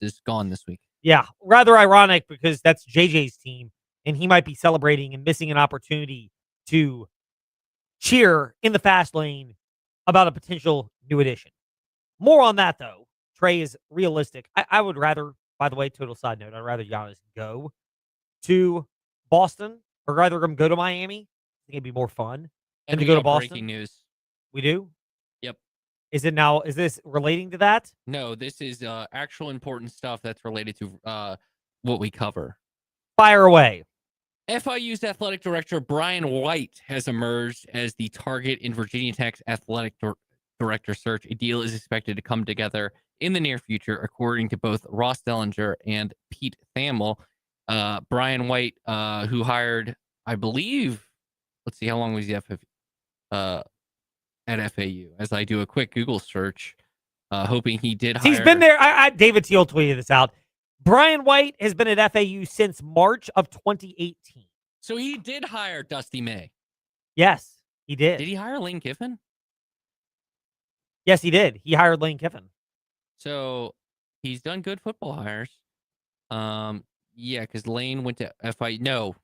is gone this week. Yeah, rather ironic because that's JJ's team, and he might be celebrating and missing an opportunity to cheer in the fast lane about a potential new addition. More on that, though. Trey is realistic. I would rather, by the way, total side note, I'd rather Giannis go to Boston or rather him go to Miami. I think it'd be more fun than And to we go to got Boston. breaking news. We do? Yep. Is this relating to that? No, this is actual important stuff that's related to what we cover. Fire away. FIU's athletic director Brian White has emerged as the target in Virginia Tech's athletic director search. A deal is expected to come together in the near future, according to both Ross Dellinger and Pete Thamel. Brian White, who hired, I believe, let's see, how long was he at FAU? As I do a quick Google search, hoping he did hire. He's been there. David Teal tweeted this out. Brian White has been at FAU since March of 2018. So he did hire Dusty May. Yes, he did. Did he hire Lane Kiffin? Yes, he did. He hired Lane Kiffin. So he's done good football hires. Yeah, because Lane went to FIU. No,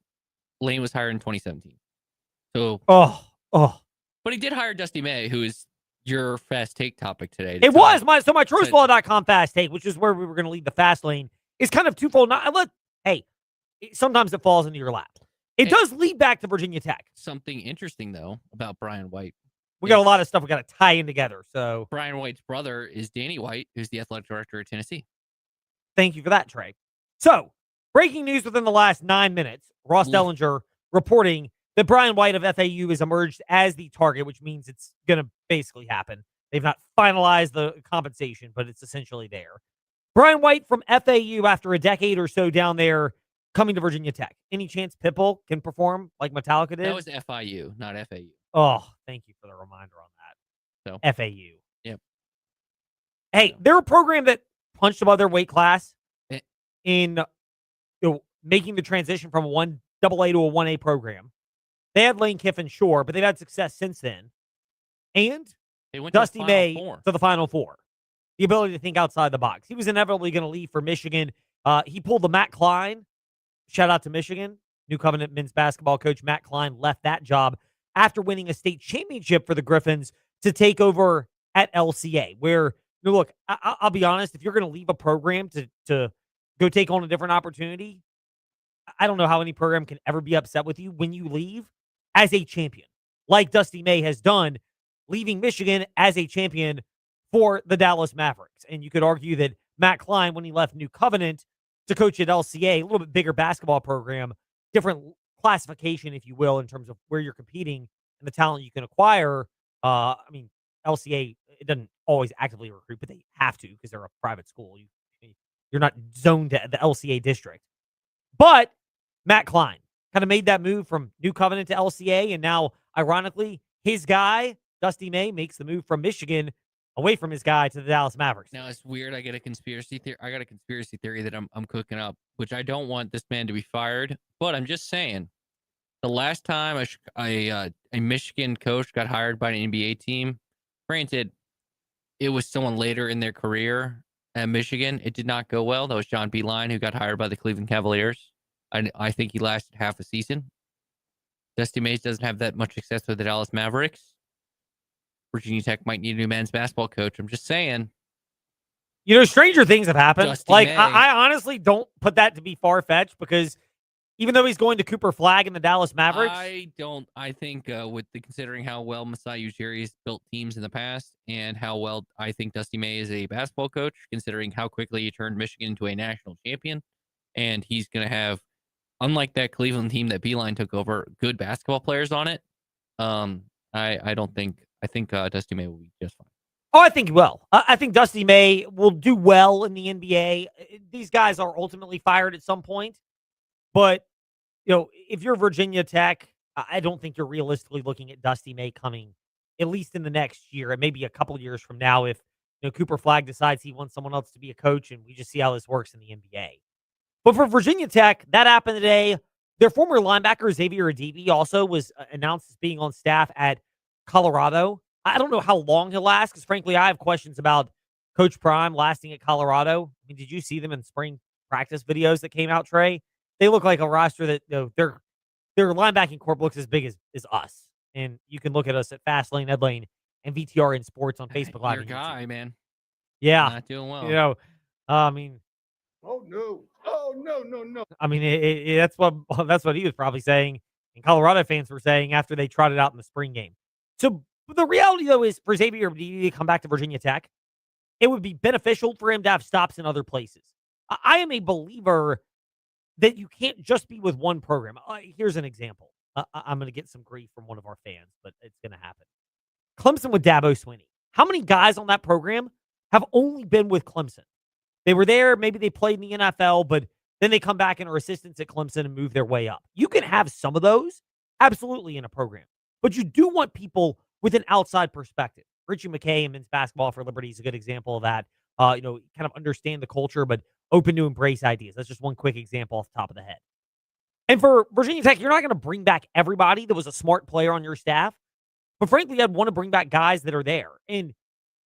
Lane was hired in 2017. So but he did hire Dusty May, who is your fast take topic today. It was my truthfall.com fast take, which is where we were going to leave the fast lane, is kind of twofold. Sometimes it falls into your lap. It does lead back to Virginia Tech. Something interesting, though, about Brian White. We got a lot of stuff we got to tie in together. So Brian White's brother is Danny White, who's the athletic director at Tennessee. Thank you for that, Trey. So, breaking news within the last 9 minutes. Ross Dellinger reporting that Brian White of FAU has emerged as the target, which means it's going to basically happen. They've not finalized the compensation, but it's essentially there. Brian White from FAU, after a decade or so down there, coming to Virginia Tech. Any chance Pitbull can perform like Metallica did? That was FIU, not FAU. Oh, thank you for the reminder on that. So FAU. Yep. Hey, they're a program that punched above their weight class in making the transition from a 1AA to a 1A program. They had Lane Kiffin, sure, but they've had success since then. And they went Dusty May to the Final Four. The ability to think outside the box. He was inevitably going to leave for Michigan. He pulled the Matt Klein. Shout out to Michigan. New Covenant men's basketball coach Matt Klein left that job after winning a state championship for the Griffins to take over at LCA, where, look, I'll be honest, if you're going to leave a program to go take on a different opportunity, I don't know how any program can ever be upset with you when you leave as a champion, like Dusty May has done, leaving Michigan as a champion for the Dallas Mavericks. And you could argue that Matt Klein, when he left New Covenant to coach at LCA, a little bit bigger basketball program, different classification, if you will, in terms of where you're competing and the talent you can acquire. LCA, it doesn't always actively recruit, but they have to because they're a private school. You're not zoned to the LCA district. But Matt Klein kind of made that move from New Covenant to LCA, and now, ironically, his guy, Dusty May, makes the move from Michigan away from his guy to the Dallas Mavericks. Now, it's weird. I got a conspiracy theory that I'm cooking up, which I don't want this man to be fired, but I'm just saying, the last time a Michigan coach got hired by an NBA team, granted, it was someone later in their career at Michigan. It did not go well. That was John Beilein, who got hired by the Cleveland Cavaliers. I think he lasted half a season. Dusty Mays doesn't have that much success with the Dallas Mavericks. Virginia Tech might need a new men's basketball coach. I'm just saying. Stranger things have happened. Dusty May. I honestly don't put that to be far-fetched because even though he's going to Cooper Flagg in the Dallas Mavericks. I think considering how well Masai Ujiri has built teams in the past and how well I think Dusty May is a basketball coach, considering how quickly he turned Michigan into a national champion. And he's going to have, unlike that Cleveland team that Beilein took over, good basketball players on it. I think Dusty May will be just fine. Oh, I think he will. I think Dusty May will do well in the NBA. These guys are ultimately fired at some point. But, if you're Virginia Tech, I don't think you're realistically looking at Dusty May coming at least in the next year and maybe a couple of years from now if Cooper Flagg decides he wants someone else to be a coach and we just see how this works in the NBA. But for Virginia Tech, that happened today. Their former linebacker, Xavier Adibi, also was announced as being on staff at Colorado. I don't know how long he'll last because, frankly, I have questions about Coach Prime lasting at Colorado. I mean, did you see them in spring practice videos that came out, Trey? They look like a roster that, their linebacking corp looks as big as us. And you can look at us at Fastlane, Edlane, and VTR in Sports on Facebook Live. Your guy, man. Yeah. Not doing well. You know, I mean, Oh no! Oh no! I mean, that's what he was probably saying, and Colorado fans were saying after they trotted out in the spring game. So the reality, though, is for Xavier to come back to Virginia Tech, it would be beneficial for him to have stops in other places. I am a believer that you can't just be with one program. Here's an example. I'm going to get some grief from one of our fans, but it's going to happen. Clemson with Dabo Swinney. How many guys on that program have only been with Clemson? They were there, maybe they played in the NFL, but then they come back and are assistants at Clemson and move their way up. You can have some of those, absolutely, in a program. But you do want people with an outside perspective. Richie McKay and men's basketball for Liberty is a good example of that. Kind of understand the culture, but open to embrace ideas. That's just one quick example off the top of the head. And for Virginia Tech, you're not going to bring back everybody that was a smart player on your staff. But frankly, I'd want to bring back guys that are there. And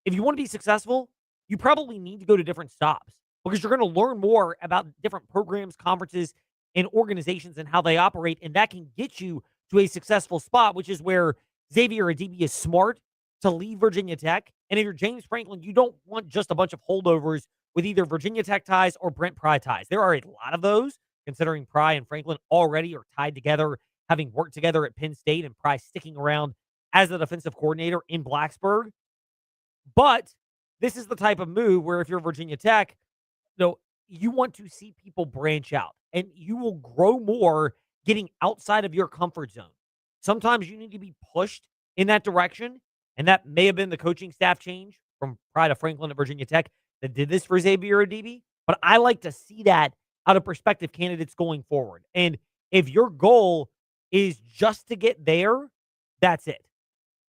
if you want to be successful, you probably need to go to different stops because you're going to learn more about different programs, conferences, and organizations and how they operate. And that can get you to a successful spot, which is where Xavier Adibi is smart to leave Virginia Tech. And if you're James Franklin, you don't want just a bunch of holdovers with either Virginia Tech ties or Brent Pry ties. There are a lot of those, considering Pry and Franklin already are tied together, having worked together at Penn State, and Pry sticking around as the defensive coordinator in Blacksburg. But this is the type of move where if you're Virginia Tech, you want to see people branch out and you will grow more getting outside of your comfort zone. Sometimes you need to be pushed in that direction. And that may have been the coaching staff change from Pry to Franklin at Virginia Tech that did this for Xavier Adibi. But I like to see that out of prospective candidates going forward. And if your goal is just to get there, that's it.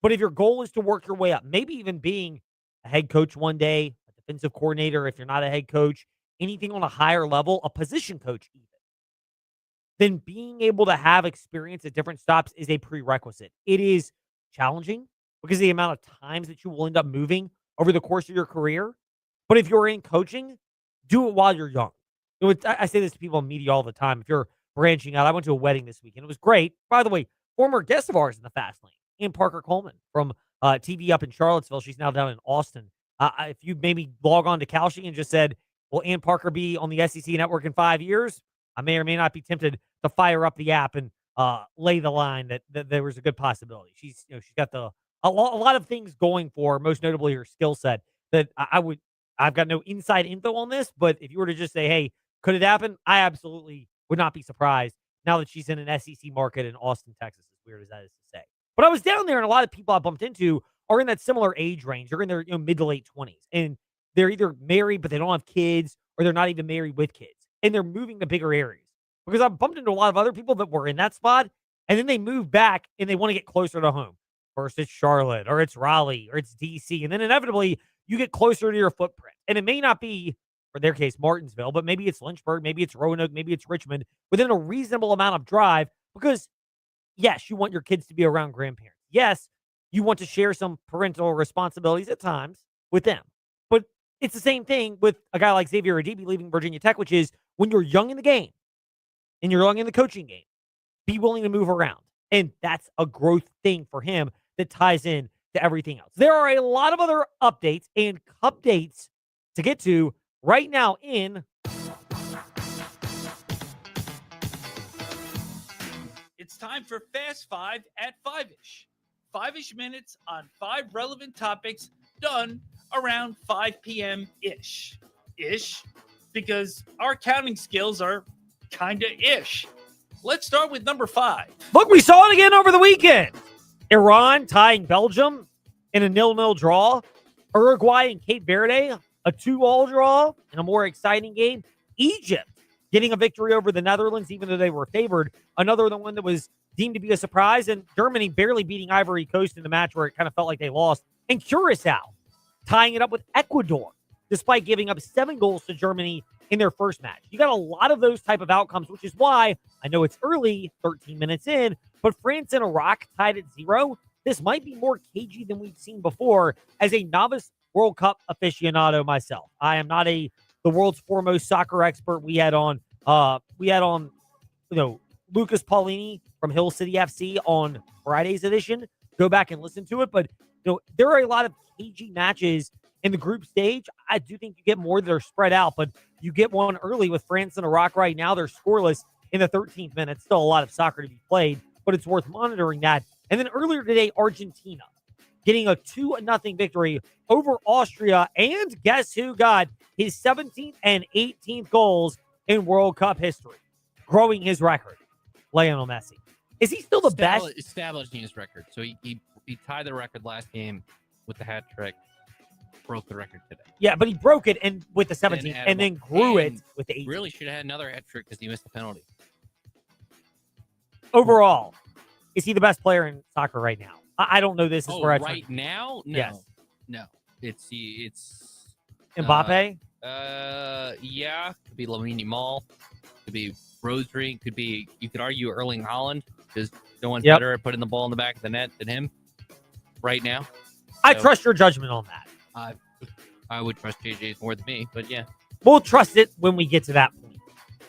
But if your goal is to work your way up, maybe even being a head coach one day, a defensive coordinator, if you're not a head coach, anything on a higher level, a position coach even, then being able to have experience at different stops is a prerequisite. It is challenging because of the amount of times that you will end up moving over the course of your career. But if you're in coaching, do it while you're young. I say this to people in media all the time. If you're branching out, I went to a wedding this weekend. It was great. By the way, former guest of ours in the Fast Lane, Ann Parker Coleman from TV up in Charlottesville. She's now down in Austin. If you maybe log on to Kalshi and just said, will Ann Parker be on the SEC network in 5 years? I may or may not be tempted to fire up the app and lay the line that there was a good possibility. She's got a lot of things going for her, most notably her skill set that I've got no inside info on this, but if you were to just say, hey, could it happen? I absolutely would not be surprised now that she's in an SEC market in Austin, Texas, as weird as that is to say. But I was down there, and a lot of people I bumped into are in that similar age range. They're in their mid to late 20s, and they're either married, but they don't have kids, or they're not even married with kids, and they're moving to bigger areas. Because I've bumped into a lot of other people that were in that spot, and then they move back, and they want to get closer to home. First it's Charlotte, or it's Raleigh, or it's DC, and then inevitably you get closer to your footprint. And it may not be, for their case, Martinsville, but maybe it's Lynchburg, maybe it's Roanoke, maybe it's Richmond, within a reasonable amount of drive, because yes, you want your kids to be around grandparents. Yes, you want to share some parental responsibilities at times with them. But it's the same thing with a guy like Xavier Adibi leaving Virginia Tech, which is when you're young in the game and you're young in the coaching game, be willing to move around. And that's a growth thing for him that ties in to everything else. There are a lot of other updates and updates to get to right now in It's time for Fast Five at Five-ish. 5-ish minutes on 5 relevant topics done around 5 p.m.-ish. Ish, because our counting skills are kinda ish. Let's start with number 5. Look, we saw it again over the weekend. Iran tying Belgium in a 0-0 draw. Uruguay and Cape Verde, a 2-2 draw in a more exciting game. Egypt getting a victory over the Netherlands, even though they were favored. Another one that was deemed to be a surprise. And Germany barely beating Ivory Coast in the match where it kind of felt like they lost. And Curacao tying it up with Ecuador, despite giving up 7 goals to Germany in their first match. You got a lot of those type of outcomes, which is why I know it's early, 13 minutes in, but France and Iraq tied at 0. This might be more cagey than we've seen before, as a novice World Cup aficionado myself. I am not the world's foremost soccer expert. We had on Lucas Paulini from Hill City FC on Friday's edition. Go back and listen to it. But there are a lot of cagey matches in the group stage. I do think you get more that are spread out, but you get one early with France and Iraq right now. They're scoreless in the 13th minute. Still a lot of soccer to be played, but it's worth monitoring that. And then earlier today, Argentina getting a 2-0 victory over Austria. And guess who got his 17th and 18th goals in World Cup history, growing his record? Lionel Messi. Is he still the best? Establishing his record. So he tied the record last game with the hat trick. Broke the record today. Yeah, but he broke it and with the 17th and then grew it with the 18th. Really should have had another hat trick because he missed the penalty. Overall, is he the best player in soccer right now? I don't know. This is where right now? No. Yes. No. It's Mbappe? Yeah. Could be Lamine Yamal. Could be Rodri. Could be, you could argue, Erling Haaland, because no one's better at putting the ball in the back of the net than him right now. I trust your judgment on that. I would trust JJ more than me, but yeah. We'll trust it when we get to that point.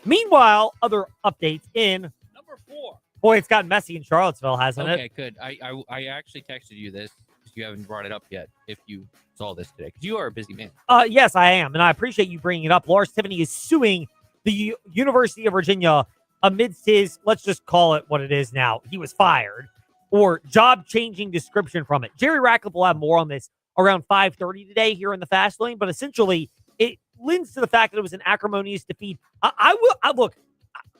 Meanwhile, other updates in Number 4. Boy, it's gotten messy in Charlottesville, hasn't it? Okay, good. I actually texted you this because you haven't brought it up yet. If you saw this today, because you are a busy man. Yes, I am, and I appreciate you bringing it up. Lars Tiffany is suing the University of Virginia amidst his, let's just call it what it is now. He was fired, or job-changing description from it. Jerry Ratcliffe will have more on this around 5:30 today here in the Fast Lane, but essentially it lends to the fact that it was an acrimonious defeat. Look,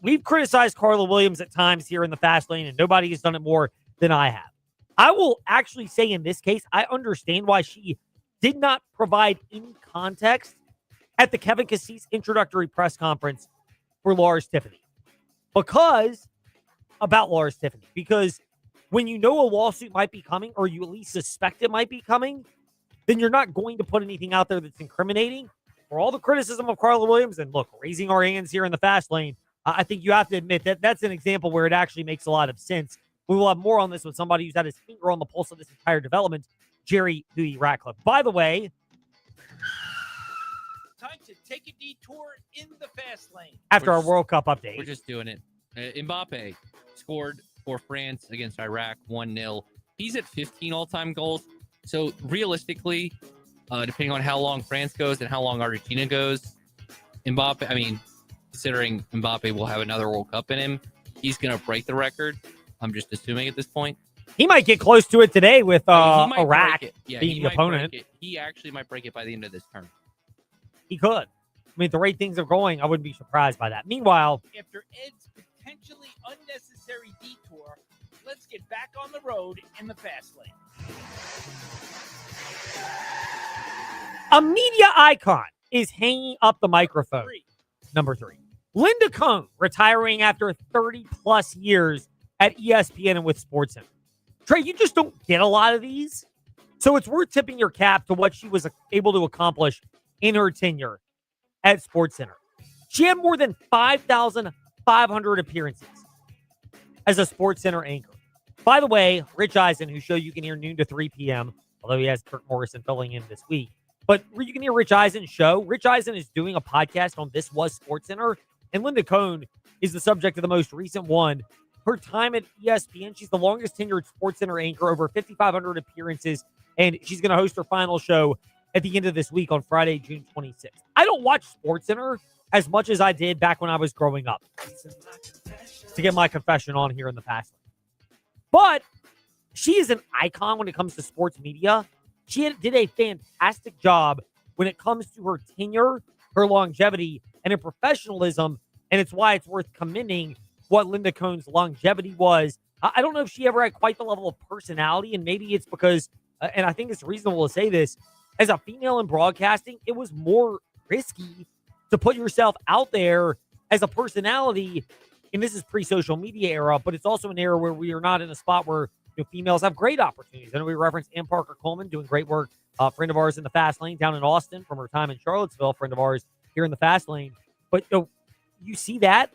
we've criticized Carla Williams at times here in the Fast Lane, and nobody has done it more than I have. I will actually say in this case, I understand why she did not provide any context at the Kevin Cassis introductory press conference for Lars Tiffany. Because when you know a lawsuit might be coming, or you at least suspect it might be coming, then you're not going to put anything out there that's incriminating. For all the criticism of Carla Williams, and look, raising our hands here in the Fast Lane, I think you have to admit that that's an example where it actually makes a lot of sense. We will have more on this with somebody who's had his finger on the pulse of this entire development, Jerry Huey Ratcliffe. By the way, time to take a detour in the Fast Lane. After our World Cup update. We're just doing it. Mbappe scored for France against Iraq 1-0. He's at 15 all-time goals. So realistically, depending on how long France goes and how long Argentina goes, considering Mbappe will have another World Cup in him, he's going to break the record. I'm just assuming at this point. He might get close to it today with Iraq being the opponent. He actually might break it by the end of this term. He could. The way things are going, I wouldn't be surprised by that. Meanwhile, after Ed's potentially unnecessary detour, let's get back on the road in the Fast Lane. A media icon is hanging up the microphone. Number 3. Linda Cohn, retiring after 30-plus years at ESPN and with SportsCenter. Trey, you just don't get a lot of these. So it's worth tipping your cap to what she was able to accomplish in her tenure at SportsCenter. She had more than 5,500 appearances as a SportsCenter anchor. By the way, Rich Eisen, whose show you can hear noon to 3 p.m., although he has Kirk Morrison filling in this week, but you can hear Rich Eisen's show. Rich Eisen is doing a podcast on This Was SportsCenter, and Linda Cohn is the subject of the most recent one. Her time at ESPN, she's the longest tenured SportsCenter anchor, over 5,500 appearances, and she's going to host her final show at the end of this week on Friday, June 26th. I don't watch SportsCenter as much as I did back when I was growing up, to get my confession on here in the past. But she is an icon when it comes to sports media. She did a fantastic job when it comes to her tenure, her longevity, and her professionalism, and it's why it's worth commending what Linda Cohn's longevity was. I don't know if she ever had quite the level of personality, and maybe it's because, and I think it's reasonable to say this, as a female in broadcasting, it was more risky to put yourself out there as a personality. And this is pre-social media era, but it's also an era where we are not in a spot where females have great opportunities. I know we referenced Ann Parker Coleman doing great work, a friend of ours in the Fast Lane down in Austin from her time in Charlottesville, friend of ours here in the Fast Lane. But you see that.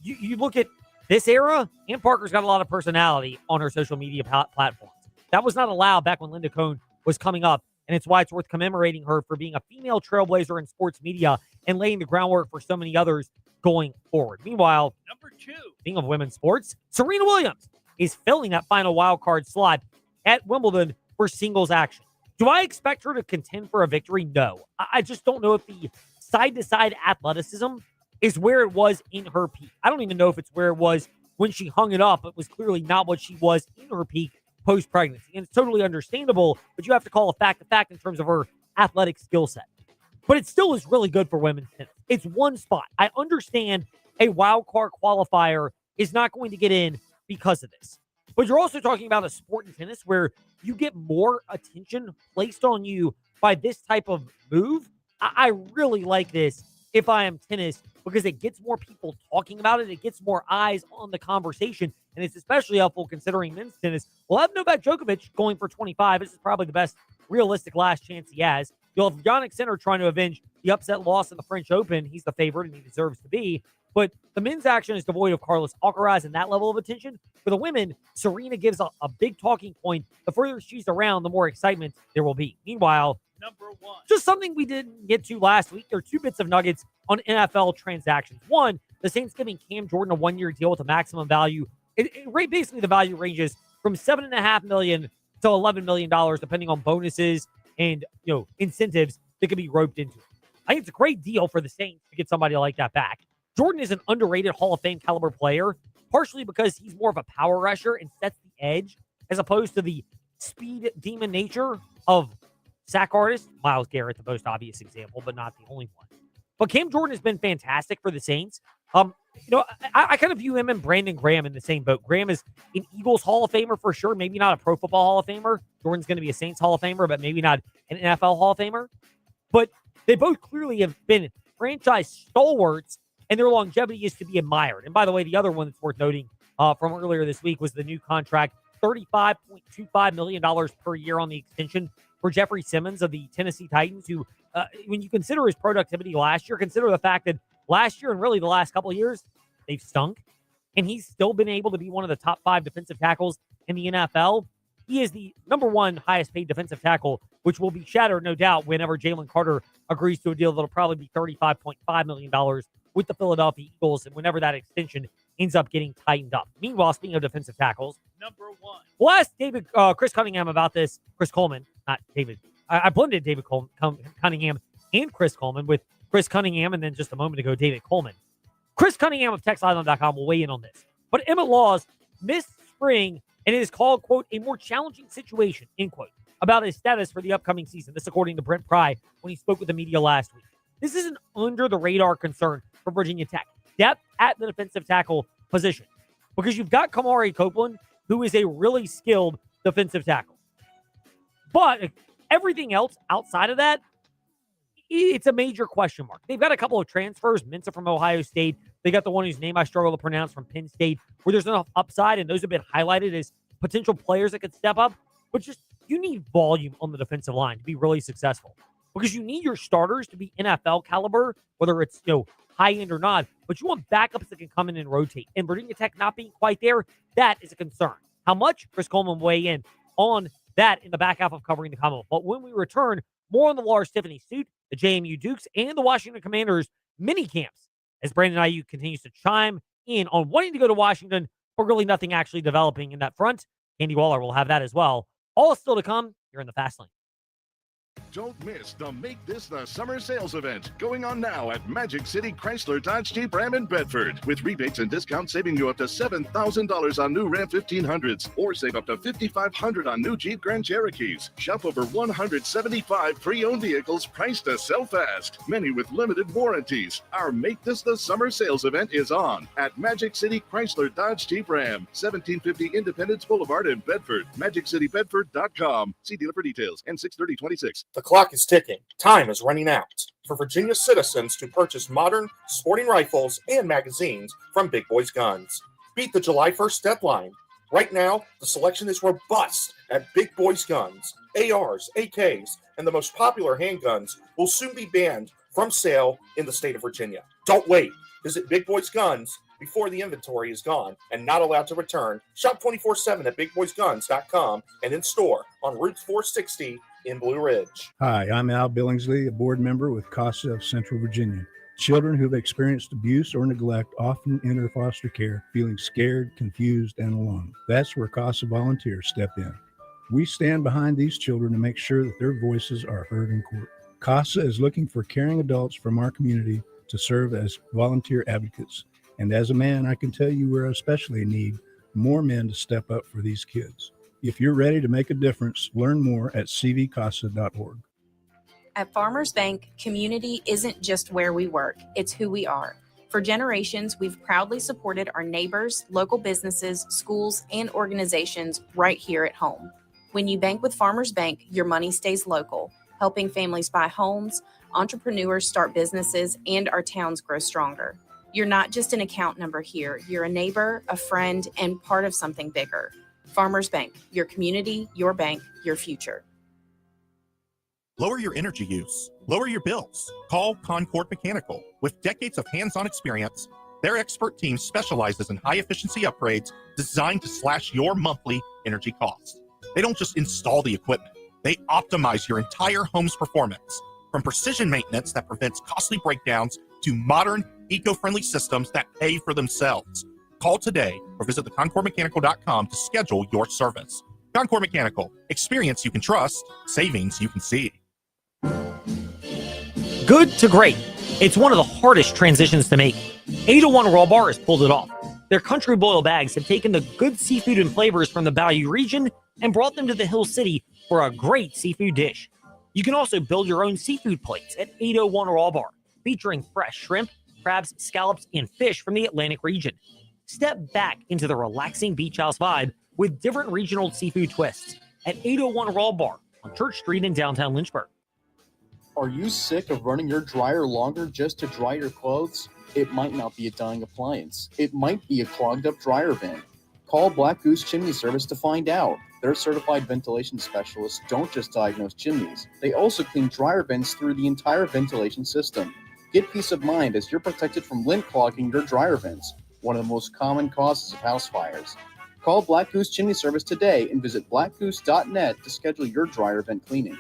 You look at this era, Ann Parker's got a lot of personality on her social media platforms. That was not allowed back when Linda Cohn was coming up and it's why it's worth commemorating her for being a female trailblazer in sports media and laying the groundwork for so many others going forward. Meanwhile, Number 2. speaking of women's sports, Serena Williams is filling that final wild card slot at Wimbledon for singles action. Do I expect her to contend for a victory? No. I just don't know if the side-to-side athleticism is where it was in her peak. I don't even know if it's where it was when she hung it up. It was clearly not what she was in her peak post-pregnancy. And it's totally understandable, but you have to call a fact in terms of her athletic skill set. But it still is really good for women's tennis. It's one spot. I understand a wild card qualifier is not going to get in because of this. But you're also talking about a sport in tennis where you get more attention placed on you by this type of move. I really like this if I am tennis because it gets more people talking about it. It gets more eyes on the conversation. And it's especially helpful considering men's tennis will have Novak Djokovic going for 25. This is probably the best realistic last chance he has. You'll have Jannik Sinner trying to avenge the upset loss in the French Open. He's the favorite and he deserves to be. But the men's action is devoid of Carlos Alcaraz and that level of attention. For the women, Serena gives a big talking point. The further she's around, the more excitement there will be. Meanwhile, Number 1. just something we didn't get to last week. There are 2 bits of nuggets on NFL transactions. One, the Saints giving Cam Jordan a 1-year deal with a maximum value. Basically, the value ranges from $7.5 million to $11 million, depending on bonuses and incentives that could be roped into it. I think it's a great deal for the Saints to get somebody like that back. Jordan is an underrated Hall of Fame caliber player, partially because he's more of a power rusher and sets the edge, as opposed to the speed demon nature of sack artist Myles Garrett, the most obvious example, but not the only one. But Cam Jordan has been fantastic for the Saints. I kind of view him and Brandon Graham in the same boat. Graham is an Eagles Hall of Famer for sure, maybe not a Pro Football Hall of Famer. Jordan's going to be a Saints Hall of Famer, but maybe not an NFL Hall of Famer. But they both clearly have been franchise stalwarts, and their longevity is to be admired. And by the way, the other one that's worth noting from earlier this week was the new contract, $35.25 million per year on the extension for Jeffrey Simmons of the Tennessee Titans, who, when you consider his productivity last year, consider the fact that last year and really the last couple of years, they've stunk. And he's still been able to be one of the top 5 defensive tackles in the NFL. He is the number 1 highest paid defensive tackle, which will be shattered, no doubt, whenever Jalen Carter agrees to a deal that'll probably be $35.5 million with the Philadelphia Eagles, and whenever that extension ends up getting tightened up. Meanwhile, speaking of defensive tackles, Number 1. we'll ask Chris Cunningham about this. Chris Coleman, not David. I blended David Cunningham and Chris Coleman with Chris Cunningham, and then just a moment ago, David Coleman. Chris Cunningham of TextIsland.com will weigh in on this. But Emmett Laws missed spring, and it is called, quote, a more challenging situation, end quote, about his status for the upcoming season. This according to Brent Pry when he spoke with the media last week. This is an under-the-radar concern for Virginia Tech. Depth at the defensive tackle position. Because you've got Kamari Copeland, who is a really skilled defensive tackle. But everything else outside of that, it's a major question mark. They've got a couple of transfers, Mensah from Ohio State. They got the one whose name I struggle to pronounce from Penn State, where there's enough upside, and those have been highlighted as potential players that could step up. But just, you need volume on the defensive line to be really successful. Because you need your starters to be NFL caliber, whether it's high end or not. But you want backups that can come in and rotate. And Virginia Tech not being quite there, that is a concern. How much? Chris Coleman will weigh in on that in the back half of Covering the Commonwealth. But when we return, more on the Lars Tiffany suit, the JMU Dukes, and the Washington Commanders mini camps, as Brandon Ayuk continues to chime in on wanting to go to Washington, but really nothing actually developing in that front. Andy Waller will have that as well. All still to come here in the Fast Lane. Don't miss the Make This the Summer sales event going on now at Magic City Chrysler Dodge Jeep Ram in Bedford, with rebates and discounts saving you up to $7,000 on new Ram 1500s, or save up to $5,500 on new Jeep Grand Cherokees. Shop over 175 pre-owned vehicles priced to sell fast, many with limited warranties. Our Make This the Summer sales event is on at Magic City Chrysler Dodge Jeep Ram, 1750 Independence Boulevard in Bedford. MagicCityBedford.com. See dealer for details. And 6/30/26. The clock is ticking. Time is running out for Virginia citizens to purchase modern sporting rifles and magazines from Big Boys Guns. Beat the July 1st deadline. Right now, the selection is robust at Big Boys Guns. ARs, AKs, and the most popular handguns will soon be banned from sale in the state of Virginia. Don't wait. Visit Big Boys Guns before the inventory is gone and not allowed to return. Shop 24/7 at BigBoysGuns.com and in store on Route 460 in Blue Ridge. Hi, I'm Al Billingsley, a board member with CASA of Central Virginia. Children who have experienced abuse or neglect often enter foster care feeling scared, confused, and alone. That's where CASA volunteers step in. We stand behind these children to make sure that their voices are heard in court. CASA is looking for caring adults from our community to serve as volunteer advocates. And as a man, I can tell you we're especially in need more men to step up for these kids. If you're ready to make a difference, learn more at cvcasa.org. At Farmers Bank, community isn't just where we work, it's who we are. For generations, we've proudly supported our neighbors, local businesses, schools, and organizations right here at home. When you bank with Farmers Bank, your money stays local, helping families buy homes, entrepreneurs start businesses, and our towns grow stronger. You're not just an account number here. You're a neighbor, a friend, and part of something bigger. Farmers Bank, your community, your bank, your future. Lower your energy use. Lower your bills. Call Concord Mechanical. With decades of hands-on experience, their expert team specializes in high-efficiency upgrades designed to slash your monthly energy costs. They don't just install the equipment. They optimize your entire home's performance, from precision maintenance that prevents costly breakdowns to modern, eco-friendly systems that pay for themselves. Call today or visit theconcordmechanical.com to schedule your service. Concord Mechanical. Experience you can trust. Savings you can see. Good to great. It's one of the hardest transitions to make. 801 Raw Bar has pulled it off. Their country boil bags have taken the good seafood and flavors from the Bayou region and brought them to the Hill City for a great seafood dish. You can also build your own seafood plates at 801 Raw Bar, featuring fresh shrimp, crabs, scallops, and fish from the Atlantic region. Step back into the relaxing beach house vibe with different regional seafood twists at 801 Raw Bar on Church Street in downtown Lynchburg. Are you sick of running your dryer longer just to dry your clothes? It might not be a dying appliance. It might be a clogged up dryer vent. Call Black Goose Chimney Service to find out. Their certified ventilation specialists don't just diagnose chimneys. They also clean dryer vents through the entire ventilation system. Get peace of mind as you're protected from lint clogging your dryer vents, one of the most common causes of house fires. Call Black Goose Chimney Service today and visit blackgoose.net to schedule your dryer vent cleaning.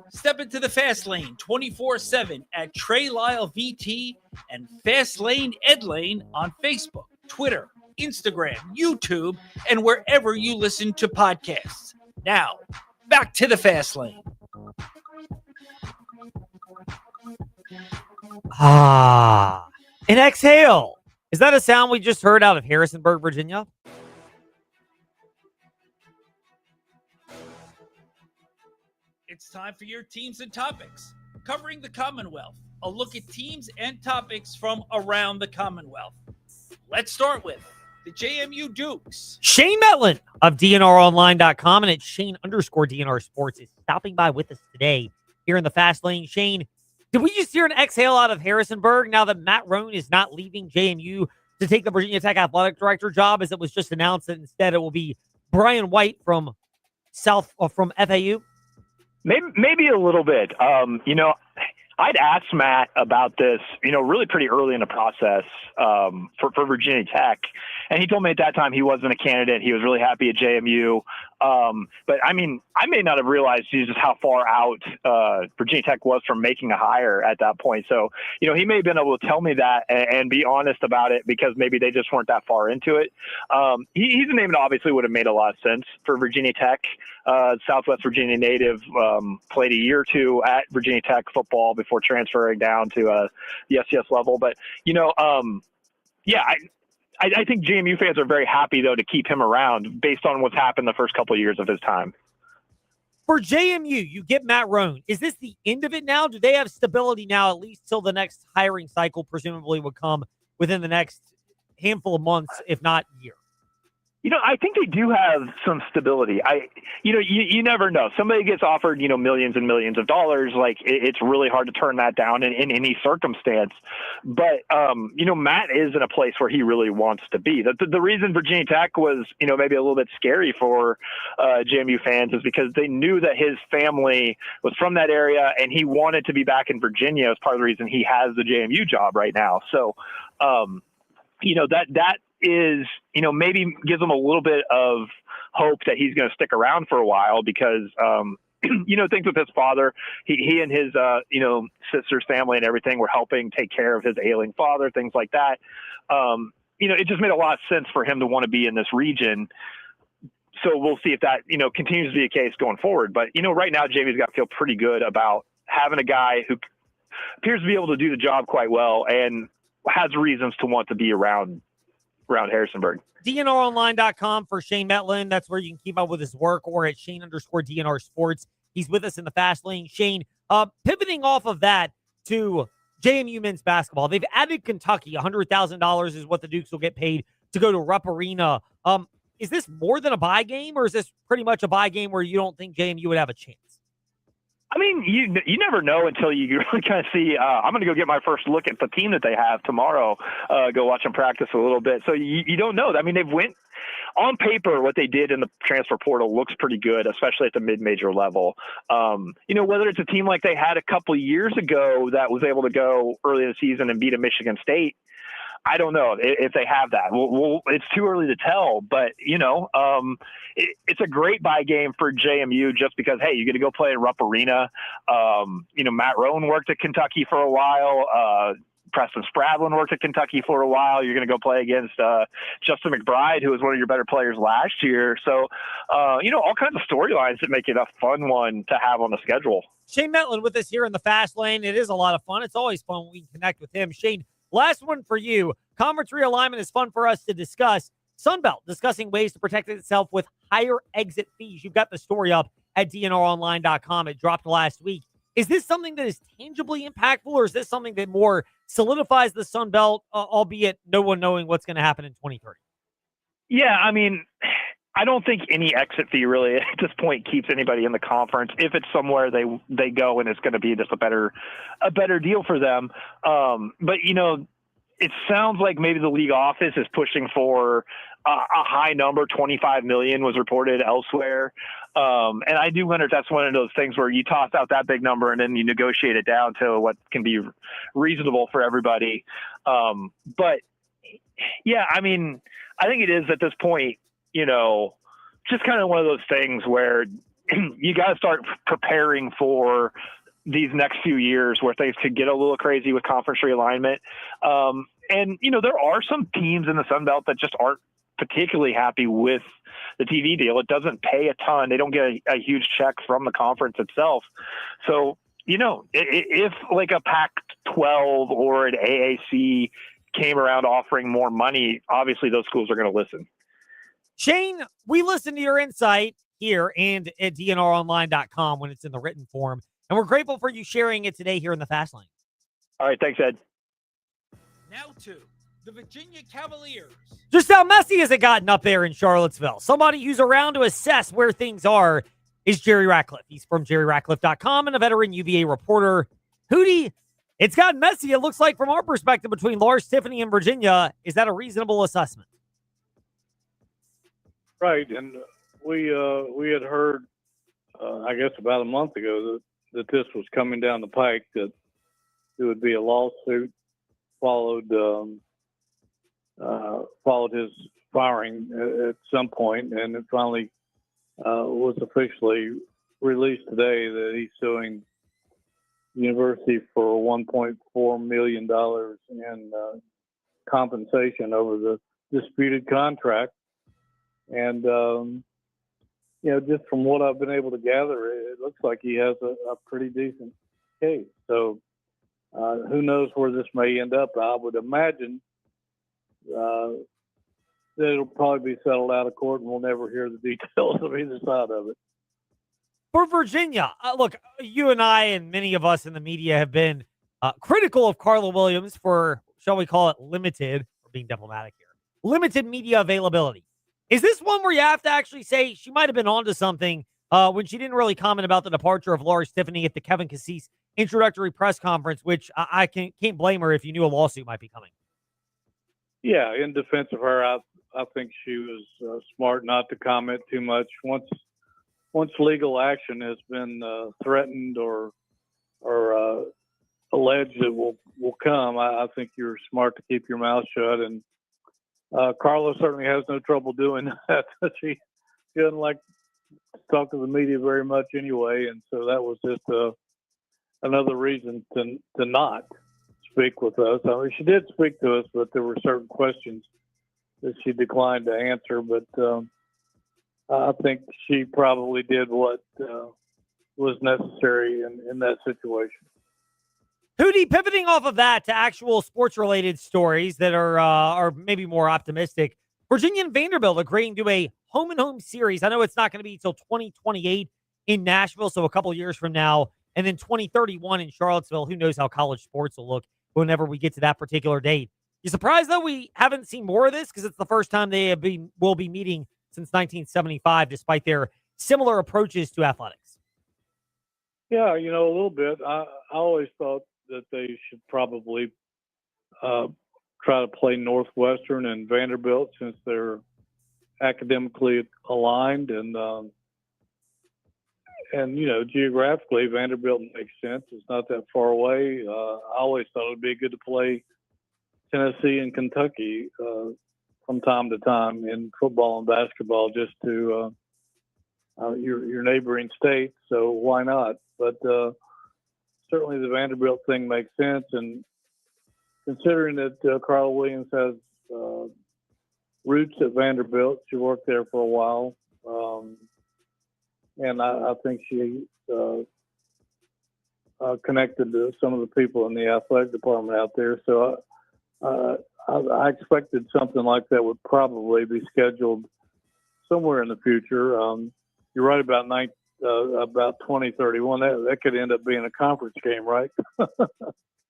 Step into the Fast Lane 24/7 at Trey Lyle VT and Fast Lane Ed Lane on Facebook, Twitter, Instagram, YouTube, and wherever you listen to podcasts. Now, back to the Fast Lane. Ah, an exhale. Is that a sound we just heard out of Harrisonburg, Virginia? It's time for your teams and topics. Covering the Commonwealth, a look at teams and topics from around the Commonwealth. Let's start with the JMU Dukes. Shane Metlin of DNRonline.com and at Shane_DNR Sports is stopping by with us today here in the Fast Lane. Shane, did we just hear an exhale out of Harrisonburg now that Matt Roan is not leaving JMU to take the Virginia Tech athletic director job, as it was just announced that instead it will be Brian White from FAU? Maybe a little bit. I'd asked Matt about this, really pretty early in the process for Virginia Tech. And he told me at that time he wasn't a candidate. He was really happy at JMU. But I may not have realized just how far out Virginia Tech was from making a hire at that point. So, he may have been able to tell me that and be honest about it because maybe they just weren't that far into it. He's a name that obviously would have made a lot of sense for Virginia Tech. Southwest Virginia native, played a year or two at Virginia Tech football before transferring down to the FCS level. But, I think JMU fans are very happy, though, to keep him around based on what's happened the first couple of years of his time. For JMU, you get Matt Roan. Is this the end of it now? Do they have stability now, at least till the next hiring cycle presumably would come within the next handful of months, if not year? I think they do have some stability. You never know. Somebody gets offered, millions and millions of dollars. Like it's really hard to turn that down in any circumstance. But, Matt is in a place where he really wants to be. The reason Virginia Tech was, maybe a little bit scary for JMU fans is because they knew that his family was from that area and he wanted to be back in Virginia as part of the reason he has the JMU job right now. So, that is, maybe gives them a little bit of hope that he's going to stick around for a while because, things with his father, he and his, sister's family and everything were helping take care of his ailing father, things like that. It just made a lot of sense for him to want to be in this region. So we'll see if that, continues to be the case going forward. But, right now, Jamie's got to feel pretty good about having a guy who appears to be able to do the job quite well and has reasons to want to be around Harrisonburg. DNRonline.com for Shane Metlin. That's where you can keep up with his work, or at Shane_DNR Sports. He's with us in the fast lane. Shane, pivoting off of that to JMU men's basketball. They've added Kentucky. $100,000 is what the Dukes will get paid to go to Rupp Arena. Is this more than a buy game, or is this pretty much a buy game where you don't think JMU would have a chance? I mean, you never know until you really kind of see. I'm going to go get my first look at the team that they have tomorrow. Go watch them practice a little bit. So you don't know. I mean, they've went on paper. What they did in the transfer portal looks pretty good, especially at the mid-major level. Whether it's a team like they had a couple years ago that was able to go early in the season and beat a Michigan State, I don't know if they have that. It's too early to tell, but it's a great buy game for JMU just because, hey, you get to go play at Rupp Arena. Matt Rowan worked at Kentucky for a while. Preston Spradlin worked at Kentucky for a while. You're going to go play against Justin McBride, who was one of your better players last year. So, all kinds of storylines that make it a fun one to have on the schedule. Shane Metlin with us here in the fast lane. It is a lot of fun. It's always fun when we can connect with him. Shane, last one for you. Conference realignment is fun for us to discuss. Sunbelt discussing ways to protect itself with higher exit fees. You've got the story up at DNRonline.com. It dropped last week. Is this something that is tangibly impactful, or is this something that more solidifies the Sunbelt, albeit no one knowing what's going to happen in 2030? Yeah, I mean, I don't think any exit fee really at this point keeps anybody in the conference. If it's somewhere they go and it's going to be just a better deal for them. But it sounds like maybe the league office is pushing for a high number. 25 million was reported elsewhere. And I do wonder if that's one of those things where you toss out that big number and then you negotiate it down to what can be reasonable for everybody. But yeah, I mean, I think it is at this point, just kind of one of those things where you got to start preparing for these next few years where things could get a little crazy with conference realignment. And there are some teams in the Sun Belt that just aren't particularly happy with the TV deal. It doesn't pay a ton. They don't get a huge check from the conference itself. So, if like a Pac-12 or an AAC came around offering more money, obviously those schools are going to listen. Shane, we listen to your insight here and at DNRonline.com when it's in the written form. And we're grateful for you sharing it today here in the Fast Lane. All right. Thanks, Ed. Now to the Virginia Cavaliers. Just how messy has it gotten up there in Charlottesville? Somebody who's around to assess where things are is Jerry Ratcliffe. He's from JerryRatcliffe.com and a veteran UVA reporter. Hootie, it's gotten messy, it looks like, from our perspective, between Lars Tiffany and Virginia. Is that a reasonable assessment? Right, and we had heard, I guess about a month ago, that this was coming down the pike, that it would be a lawsuit followed his firing at some point, and it finally was officially released today that he's suing the university for $1.4 million in compensation over the disputed contract. And, just from what I've been able to gather, it looks like he has a pretty decent case. So who knows where this may end up. I would imagine that it'll probably be settled out of court and we'll never hear the details of either side of it. For Virginia, look, you and I and many of us in the media have been critical of Carla Williams for, shall we call it, limited, or being diplomatic here, limited media availability. Is this one where you have to actually say she might have been onto something when she didn't really comment about the departure of Lars Tiffany at the Kevin Cassis introductory press conference, which I can't blame her if you knew a lawsuit might be coming? Yeah, in defense of her, I think she was smart not to comment too much. Once legal action has been threatened or alleged that will come, I think you're smart to keep your mouth shut. And Carla certainly has no trouble doing that. she doesn't like to talk to the media very much anyway, and so that was just another reason to not speak with us. I mean, she did speak to us, but there were certain questions that she declined to answer. But I think she probably did what was necessary in that situation. Hootie, pivoting off of that to actual sports-related stories that are maybe more optimistic. Virginia and Vanderbilt agreeing to a home-and-home series. I know it's not going to be until 2028 in Nashville, so a couple years from now, and then 2031 in Charlottesville. Who knows how college sports will look whenever we get to that particular date. You surprised, though, we haven't seen more of this because it's the first time they will be meeting since 1975, despite their similar approaches to athletics? Yeah, a little bit. I always thought that they should probably try to play Northwestern and Vanderbilt since they're academically aligned and geographically Vanderbilt makes sense. It's not that far away. I always thought it would be good to play Tennessee and Kentucky from time to time in football and basketball, just to your neighboring states. So why not? But certainly the Vanderbilt thing makes sense, and considering that Carla Williams has roots at Vanderbilt, she worked there for a while, and I think she connected to some of the people in the athletic department out there. So I expected something like that would probably be scheduled somewhere in the future. You're right about 2031. That could end up being a conference game, right?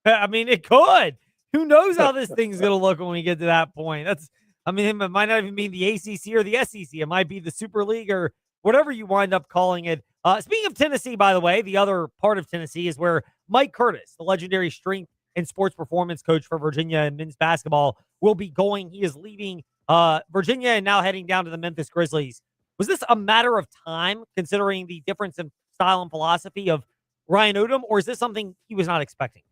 I mean, it could. Who knows how this thing's going to look when we get to that point? It might not even be the ACC or the SEC. It might be the Super League or whatever you wind up calling it. Speaking of Tennessee, by the way, the other part of Tennessee is where Mike Curtis, the legendary strength and sports performance coach for Virginia and men's basketball, will be going. He is leaving Virginia and now heading down to the Memphis Grizzlies. Was this a matter of time, considering the difference in style and philosophy of Ryan Odom, or is this something he was not expecting?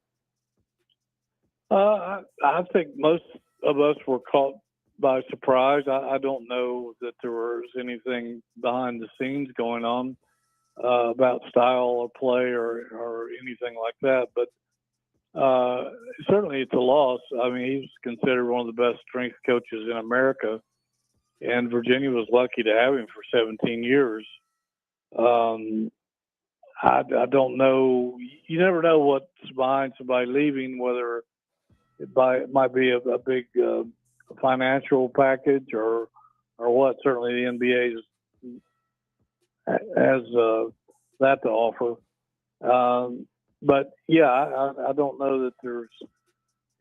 I think most of us were caught by surprise. I don't know that there was anything behind the scenes going on about style or play or anything like that. But certainly it's a loss. I mean, he's considered one of the best strength coaches in America, and Virginia was lucky to have him for 17 years. I don't know. You never know what's behind somebody leaving, whether it might be a big financial package or what. Certainly the NBA has that to offer. But yeah, I don't know that there's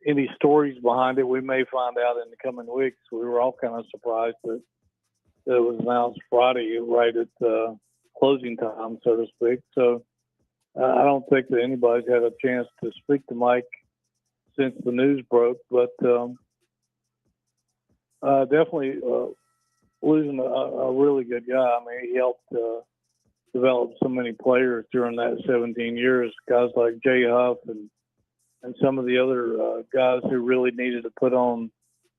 any stories behind it. We may find out in the coming weeks. We were all kind of surprised that it was announced Friday, right at closing time, so to speak. So I don't think that anybody's had a chance to speak to Mike since the news broke, but definitely losing a really good guy. I mean, he helped develop so many players during that 17 years, guys like Jay Huff and some of the other guys who really needed to put on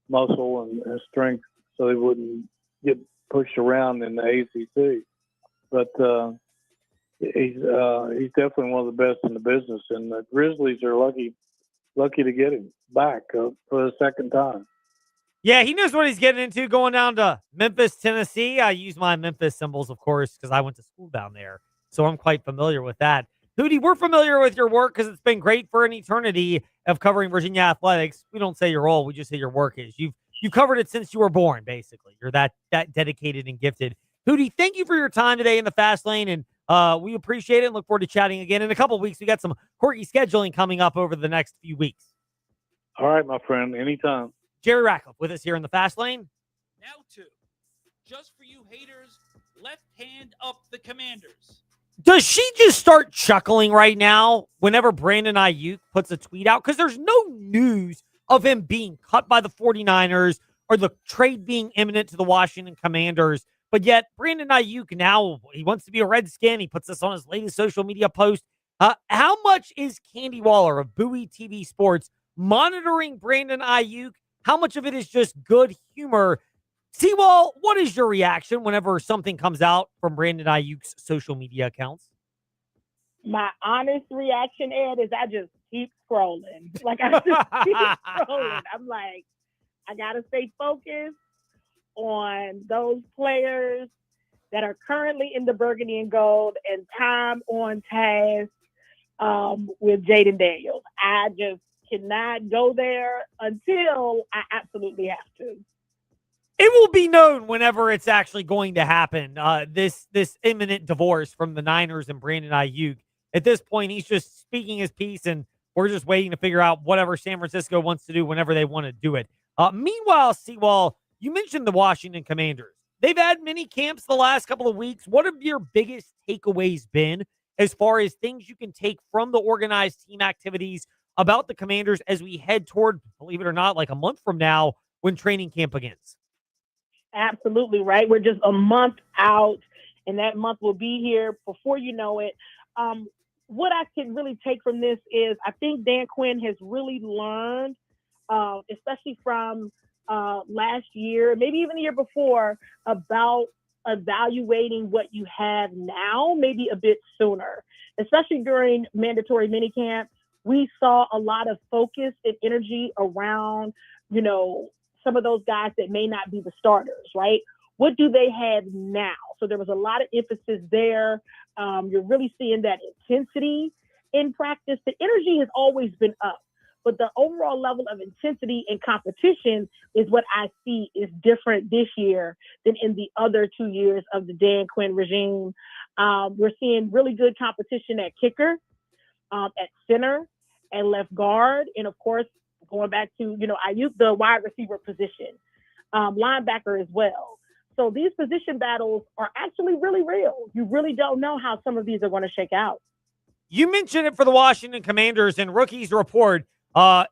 muscle and strength so they wouldn't get pushed around in the ACC. But he's definitely one of the best in the business, and the Grizzlies are lucky to get him back for the second time. Yeah, he knows what he's getting into going down to Memphis, Tennessee. I use my Memphis symbols, of course, because I went to school down there, so I'm quite familiar with that. Hootie, we're familiar with your work because it's been great for an eternity of covering Virginia athletics. We don't say you're old; we just say your work is. You've covered it since you were born, basically. You're that dedicated and gifted. Hootie, thank you for your time today in the Fast Lane, and we appreciate it and look forward to chatting again in a couple of weeks. We got some quirky scheduling coming up over the next few weeks. All right, my friend, anytime. Jerry Ratcliffe with us here in the Fast Lane. Now to, just for you haters, left hand up the Commanders. Does she just start chuckling right now whenever Brandon Ayuk puts a tweet out? Because there's no news of him being cut by the 49ers or the trade being imminent to the Washington Commanders. But yet, Brandon Ayuk now, he wants to be a Redskin. He puts this on his latest social media post. How much is Candy Waller of Bowie TV Sports monitoring Brandon Ayuk? How much of it is just good humor Seawall, what is your reaction whenever something comes out from Brandon Ayuk's social media accounts? My honest reaction, Ed, is I just keep scrolling. Like, I just keep scrolling. I'm like, I got to stay focused on those players that are currently in the burgundy and gold and time on task with Jaden Daniels. I just cannot go there until I absolutely have to. It will be known whenever it's actually going to happen. This imminent divorce from the Niners and Brandon Ayuk. At this point, he's just speaking his piece, and we're just waiting to figure out whatever San Francisco wants to do whenever they want to do it. Meanwhile, Seawall, you mentioned the Washington Commanders. They've had mini camps the last couple of weeks. What have your biggest takeaways been as far as things you can take from the organized team activities about the Commanders as we head toward, believe it or not, like a month from now when training camp begins? Absolutely, right? We're just a month out, and that month will be here before you know it. What I can really take from this is I think Dan Quinn has really learned, especially from last year, maybe even the year before, about evaluating what you have now, maybe a bit sooner. Especially during mandatory minicamp, we saw a lot of focus and energy around, some of those guys that may not be the starters, right? What do they have now? So there was a lot of emphasis there. You're really seeing that intensity in practice. The energy has always been up, but the overall level of intensity and competition is what I see is different this year than in the other 2 years of the Dan Quinn regime. We're seeing really good competition at kicker, at center, and left guard, and of course, going back to, Ayuk, the wide receiver position, linebacker as well. So these position battles are actually really real. You really don't know how some of these are going to shake out. You mentioned it for the Washington Commanders, and Rookies Report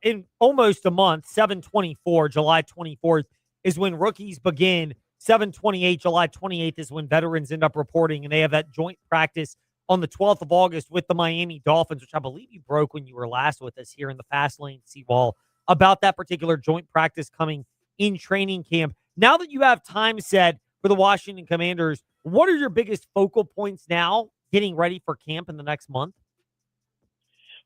in almost a month, 7/24, July 24th is when rookies begin. 7/28, July 28th is when veterans end up reporting, and they have that joint practice on the 12th of August with the Miami Dolphins, which I believe you broke when you were last with us here in the Fast Lane, Seawall, about that particular joint practice coming in training camp. Now that you have time set for the Washington Commanders, what are your biggest focal points now getting ready for camp in the next month?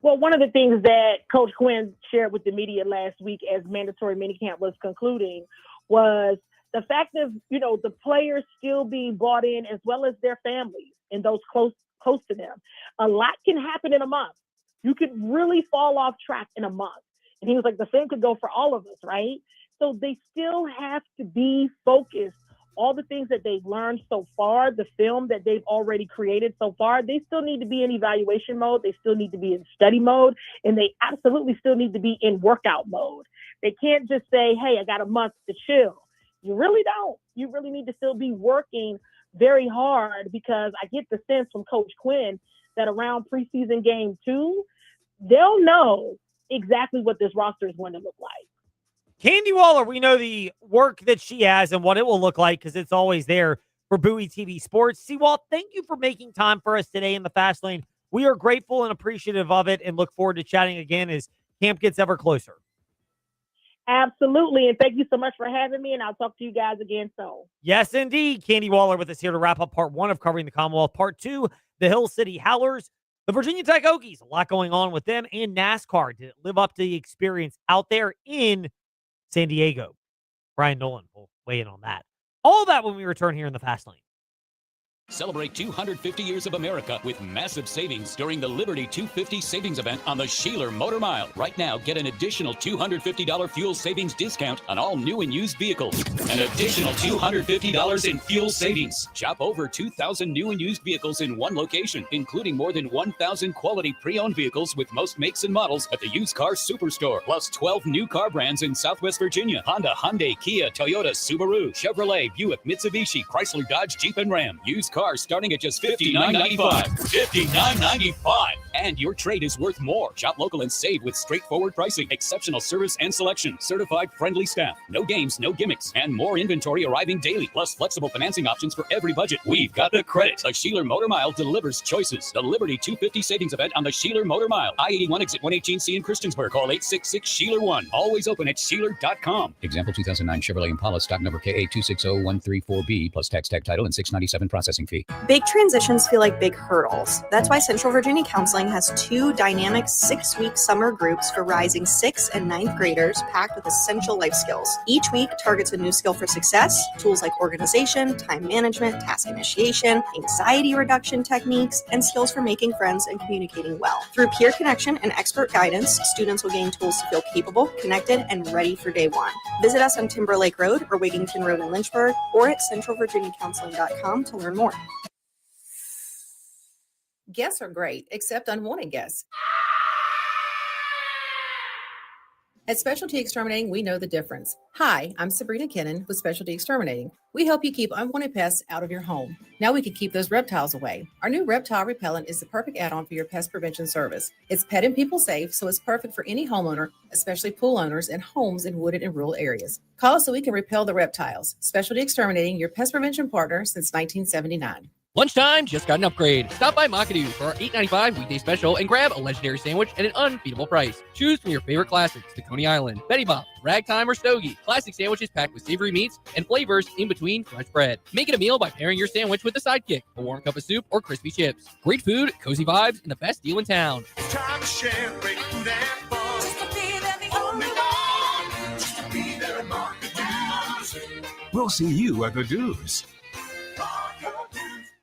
Well, one of the things that Coach Quinn shared with the media last week as mandatory minicamp was concluding was the fact of, the players still being bought in as well as their families and those close to them. A lot can happen in a month. You could really fall off track in a month. And he was like, the same could go for all of us, right? So they still have to be focused. All the things that they've learned so far, the film that they've already created so far, they still need to be in evaluation mode. They still need to be in study mode. And they absolutely still need to be in workout mode. They can't just say, hey, I got a month to chill. You really don't. You really need to still be working very hard, because I get the sense from Coach Quinn that around preseason game 2, they'll know exactly what this roster is going to look like. Candy Waller, we know the work that she has and what it will look like because it's always there for Bowie TV Sports. Seawall, thank you for making time for us today in the Fast Lane. We are grateful and appreciative of it and look forward to chatting again as camp gets ever closer. Absolutely, and thank you so much for having me, and I'll talk to you guys again soon. Yes, indeed. Candy Waller with us here to wrap up part 1 of covering the Commonwealth. Part 2, the Hill City Howlers, the Virginia Tech Hokies. A lot going on with them, and NASCAR to live up to the experience out there in San Diego. Brian Nolan will weigh in on that. All that when we return here in the Fast Lane. Celebrate 250 years of America with massive savings during the Liberty 250 savings event on the Sheeler Motor Mile. Right now, get an additional $250 fuel savings discount on all new and used vehicles. An additional $250 in fuel savings. Shop over 2,000 new and used vehicles in one location, including more than 1,000 quality pre-owned vehicles with most makes and models at the Used Car Superstore. Plus 12 new car brands in Southwest Virginia. Honda, Hyundai, Kia, Toyota, Subaru, Chevrolet, Buick, Mitsubishi, Chrysler, Dodge, Jeep, and Ram. Used cars starting at just $59.95. $59.95. And your trade is worth more. Shop local and save with straightforward pricing, exceptional service and selection, certified friendly staff, no games, no gimmicks, and more inventory arriving daily, plus flexible financing options for every budget. We've got the credit. The Sheeler Motor Mile delivers choices. The Liberty 250 savings event on the Sheeler Motor Mile. I-81 exit 118C in Christiansburg. Call 866-SHEELER1. Always open at Sheeler.com. Example 2009 Chevrolet Impala stock number KA260134B plus tax tag title and $697 processing fee. Big transitions feel like big hurdles. That's why Central Virginia Counseling has 2 dynamic 6-week summer groups for rising 6th and 9th graders packed with essential life skills. Each week targets a new skill for success, tools like organization, time management, task initiation, anxiety reduction techniques, and skills for making friends and communicating well. Through peer connection and expert guidance, students will gain tools to feel capable, connected, and ready for day one. Visit us on Timberlake Road or Wigington Road in Lynchburg or at centralvirginiacounseling.com to learn more. Guests are great, except unwanted guests. At Specialty Exterminating, we know the difference. Hi, I'm Sabrina Kennan with Specialty Exterminating. We help you keep unwanted pests out of your home. Now we can keep those reptiles away. Our new reptile repellent is the perfect add-on for your pest prevention service. It's pet and people safe, so it's perfect for any homeowner, especially pool owners and homes in wooded and rural areas. Call us so we can repel the reptiles. Specialty Exterminating, your pest prevention partner since 1979. Lunchtime just got an upgrade. Stop by Makadu for our $8.95 weekday special and grab a legendary sandwich at an unbeatable price. Choose from your favorite classics to Coney Island, Betty Bob, Ragtime, or Stogie. Classic sandwiches packed with savory meats and flavors in between fresh bread. Make it a meal by pairing your sandwich with a sidekick, a warm cup of soup, or crispy chips. Great food, cozy vibes, and the best deal in town. Time to share great food and fun. Just to be there, the only one. Just to be there at Market Dues. We'll see you at the dues.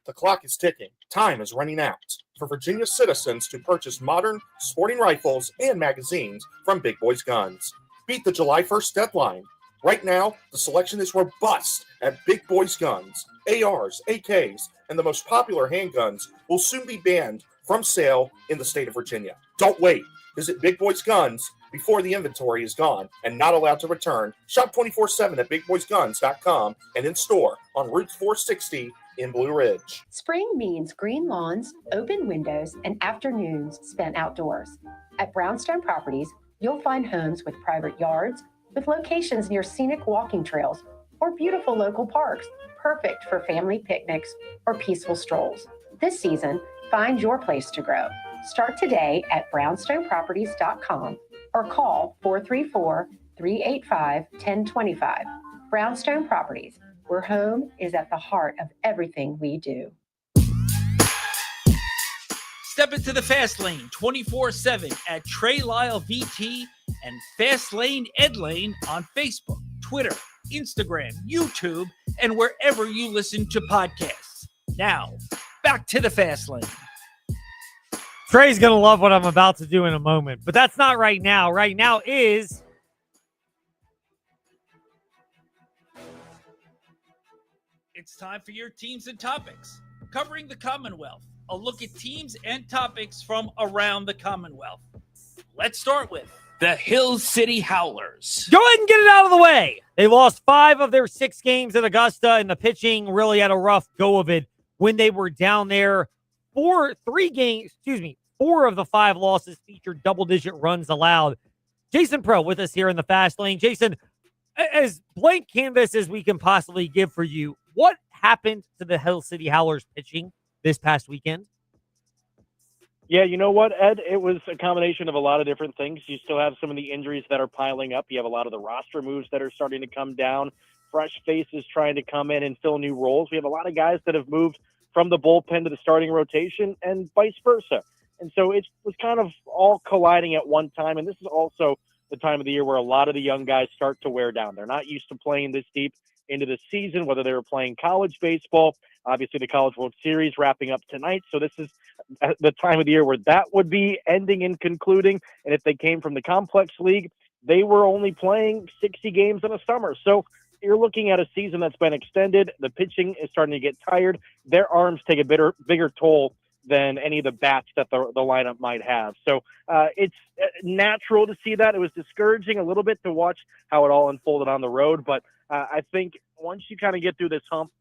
The clock is ticking. Time is running out for Virginia citizens to purchase modern sporting rifles and magazines from Big Boys Guns. Beat the July 1st deadline. Right now, the selection is robust at Big Boys Guns. ARs, AKs, and the most popular handguns will soon be banned from sale in the state of Virginia. Don't wait. Visit Big Boys Guns before the inventory is gone and not allowed to return. Shop 24/7 at BigBoysGuns.com and in store on Route 460 in Blue Ridge. Spring means green lawns, open windows, and afternoons spent outdoors. At Brownstone Properties, you'll find homes with private yards, with locations near scenic walking trails, or beautiful local parks, perfect for family picnics or peaceful strolls. This season, find your place to grow. Start today at brownstoneproperties.com or call 434-385-1025. Brownstone Properties, where home is at the heart of everything we do. Step into the Fast Lane 24/7 at Trey Lyle VT and Fast Lane Ed Lane on Facebook, Twitter, Instagram, YouTube, and wherever you listen to podcasts. Now, back to the Fast Lane. Trey's going to love what I'm about to do in a moment, but that's not right now. Right now is It's time for your teams and topics. Covering the Commonwealth, a look at teams and topics from around the Commonwealth. Let's start with the Hill City Howlers. Go ahead and get it out of the way. They lost 5 of their 6 games at Augusta, and the pitching really had a rough go of it when they were down there. 4 of the 5 losses featured double-digit runs allowed. Jason Pro with us here in the Fast Lane. Jason, as blank canvas as we can possibly give for you, what happened to the Hill City Howlers pitching this past weekend? Yeah, you know what, Ed? It was a combination of a lot of different things. You still have some of the injuries that are piling up. You have a lot of the roster moves that are starting to come down, fresh faces trying to come in and fill new roles. We have a lot of guys that have moved from the bullpen to the starting rotation and vice versa. And so it was kind of all colliding at one time. And this is also the time of the year where a lot of the young guys start to wear down. They're not used to playing this deep into the season, whether they were playing college baseball. Obviously, the College World Series wrapping up tonight. So this is the time of the year where that would be ending and concluding. And if they came from the Complex League, they were only playing 60 games in a summer. So you're looking at a season that's been extended. The pitching is starting to get tired. Their arms take a bigger toll than any of the bats that the lineup might have. So it's natural to see that. It was discouraging a little bit to watch how it all unfolded on the road. But I think once you kind of get through this hump,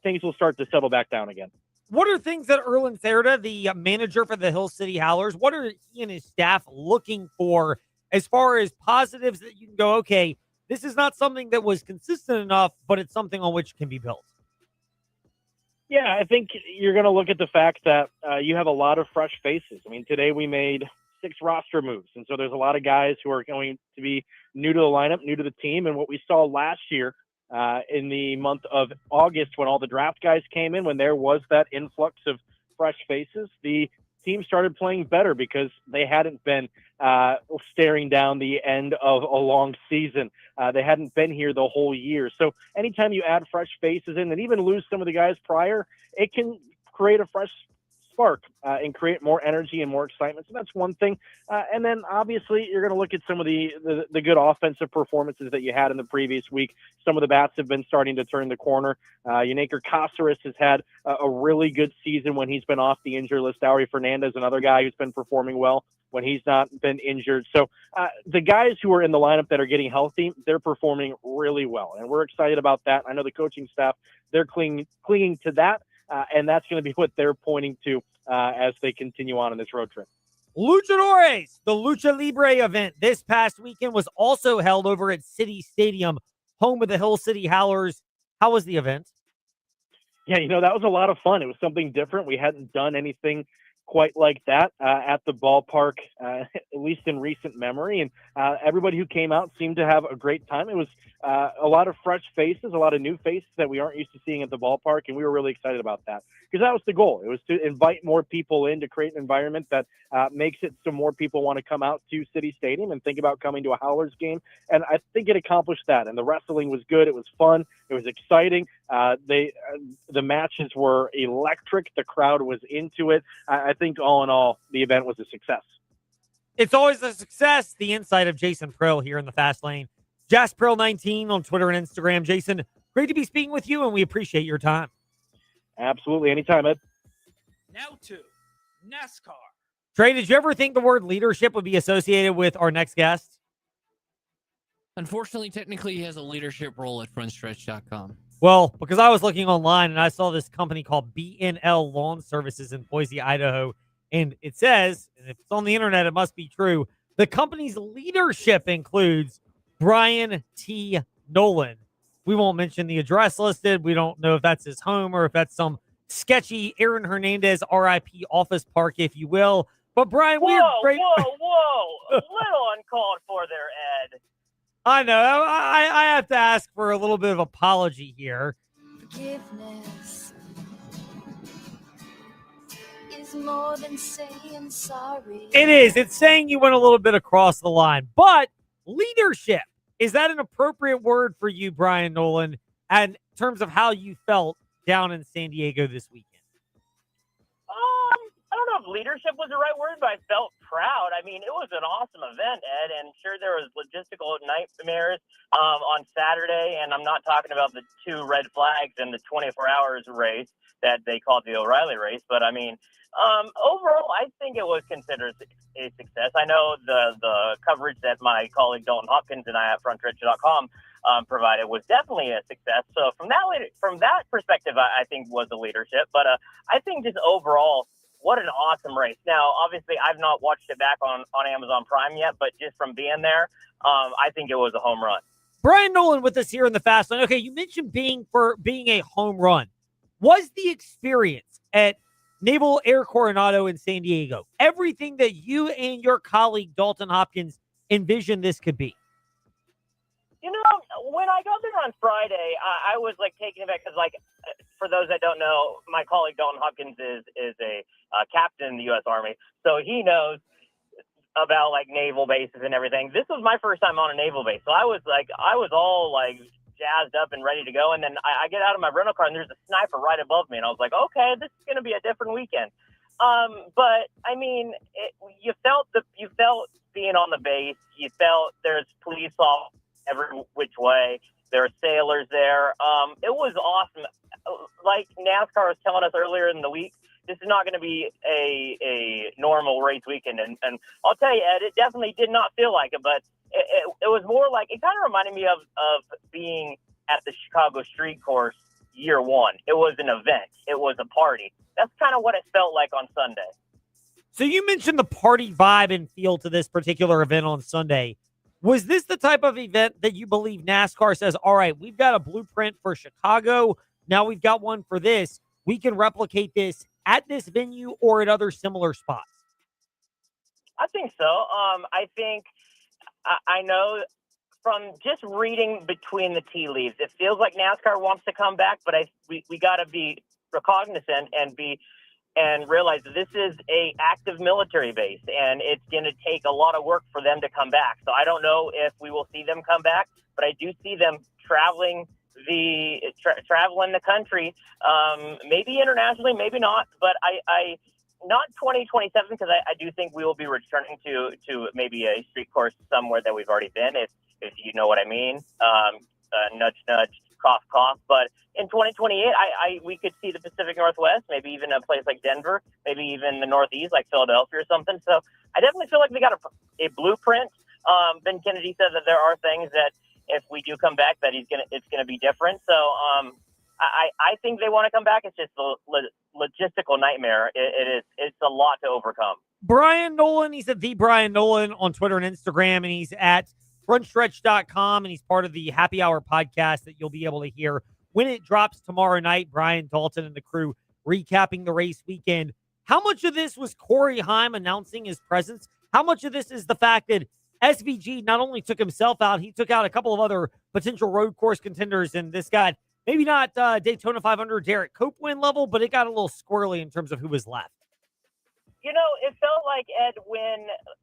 things will start to settle back down again. What are things that Erlen Therda, the manager for the Hill City Howlers, what are he and his staff looking for as far as positives that you can go, okay, this is not something that was consistent enough, but it's something on which can be built? Yeah, I think you're going to look at the fact that you have a lot of fresh faces. I mean, today we made 6 roster moves, and so there's a lot of guys who are going to be new to the lineup, new to the team. And what we saw last year in the month of August, when all the draft guys came in, when there was that influx of fresh faces, the team started playing better because they hadn't been staring down the end of a long season. They hadn't been here the whole year. So anytime you add fresh faces in and even lose some of the guys prior, it can create a fresh spark and create more energy and more excitement. So that's one thing. And then obviously you're going to look at some of the good offensive performances that you had in the previous week. Some of the bats have been starting to turn the corner. Yanaker Caceres has had a really good season when he's been off the injury list. Dowry Fernandez, another guy who's been performing well when he's not been injured. So the guys who are in the lineup that are getting healthy, they're performing really well. And we're excited about that. I know the coaching staff, they're clinging to that. And that's going to be what they're pointing to as they continue on in this road trip. Luchadores, the Lucha Libre event this past weekend was also held over at City Stadium, home of the Hill City Howlers. How was the event? Yeah, that was a lot of fun. It was something different. We hadn't done anything quite like that at the ballpark, at least in recent memory. And everybody who came out seemed to have a great time. It was a lot of fresh faces, a lot of new faces that we aren't used to seeing at the ballpark. And we were really excited about that because that was the goal. It was to invite more people in, to create an environment that makes it so more people want to come out to City Stadium and think about coming to a Howlers game. And I think it accomplished that. And the wrestling was good. It was fun. It was exciting. The matches were electric. The crowd was into it. I think all in all, the event was a success. It's always a success. The insight of Jason Prill here in the Fast Lane. JasPrill19 on Twitter and Instagram. Jason, great to be speaking with you, and we appreciate your time. Absolutely. Anytime, Ed. Now to NASCAR. Trey, did you ever think the word leadership would be associated with our next guest? Unfortunately, technically, he has a leadership role at frontstretch.com. Well, because I was looking online and I saw this company called BNL Lawn Services in Boise, Idaho. And it says, and if it's on the internet, it must be true, the company's leadership includes Brian T. Nolan. We won't mention the address listed. We don't know if that's his home or if that's some sketchy Aaron Hernandez RIP office park, if you will. But Brian, we're great. Whoa. A little uncalled for there, Ed. I know. I have to ask for a little bit of apology here. Forgiveness is more than saying sorry. It is. It's saying you went a little bit across the line. But leadership, is that an appropriate word for you, Brian Nolan, in terms of how you felt down in San Diego this weekend? I don't know if leadership was the right word, but I felt proud. I mean, it was an awesome event, Ed, and sure there was logistical nightmares on Saturday, and I'm not talking about the 2 red flags in the 24 hours race that they called the O'Reilly race, but I mean, overall, I think it was considered a success. I know the coverage that my colleague Dalton Hopkins and I at frontstretch.com provided was definitely a success. So from that perspective, I think was the leadership. But I think just overall, what an awesome race. Now, obviously, I've not watched it back on Amazon Prime yet, but just from being there, I think it was a home run. Brian Nolan with us here in the Fast Lane. Okay, you mentioned being a home run. Was the experience at Naval Air Coronado in San Diego everything that you and your colleague Dalton Hopkins envisioned this could be? When I got there on Friday, I was taken aback because, for those that don't know, my colleague Dalton Hopkins is a captain in the U.S. Army, so he knows about naval bases and everything. This was my first time on a naval base, so I was all jazzed up and ready to go. And then I get out of my rental car and there's a sniper right above me, and I was like, okay, this is going to be a different weekend. But I mean, you felt being on the base. You felt there's police all every which way. There are sailors there. It was awesome. Like NASCAR was telling us earlier in the week, this is not going to be a normal race weekend. And I'll tell you, Ed, it definitely did not feel like it, but it was more like, it kind of reminded me of being at the Chicago Street Course year one. It was an event. It was a party. That's kind of what it felt like on Sunday. So you mentioned the party vibe and feel to this particular event on Sunday. Was this the type of event that you believe NASCAR says, all right, we've got a blueprint for Chicago. Now we've got one for this. We can replicate this at this venue or at other similar spots? I think so. I think I know from just reading between the tea leaves, it feels like NASCAR wants to come back, but we got to be cognizant and realize that this is a active military base, and it's going to take a lot of work for them to come back. So I don't know if we will see them come back, but I do see them traveling the country, maybe internationally, maybe not, but I not 2027, because I do think we will be returning to maybe a street course somewhere that we've already been, if you know what I mean. Nudge, nudge, cough, cough. But in 2028, we could see the Pacific Northwest, maybe even a place like Denver, maybe even the Northeast, like Philadelphia or something. So I definitely feel like we got a blueprint. Ben Kennedy said that there are things that if we do come back, that it's gonna be different. So I think they want to come back. It's just a logistical nightmare. It's a lot to overcome. Brian Nolan, he's at the Brian Nolan on Twitter and Instagram, and he's at frontstretch.com, and he's part of the Happy Hour podcast that you'll be able to hear when it drops tomorrow night. Brian Dalton and the crew recapping the race weekend. How much of this was Corey Heim announcing his presence? How much of this is the fact that SVG not only took himself out, he took out a couple of other potential road course contenders, and this got maybe not Daytona 500 Derek Copeland level, but it got a little squirrely in terms of who was left. You know, it felt like, Ed,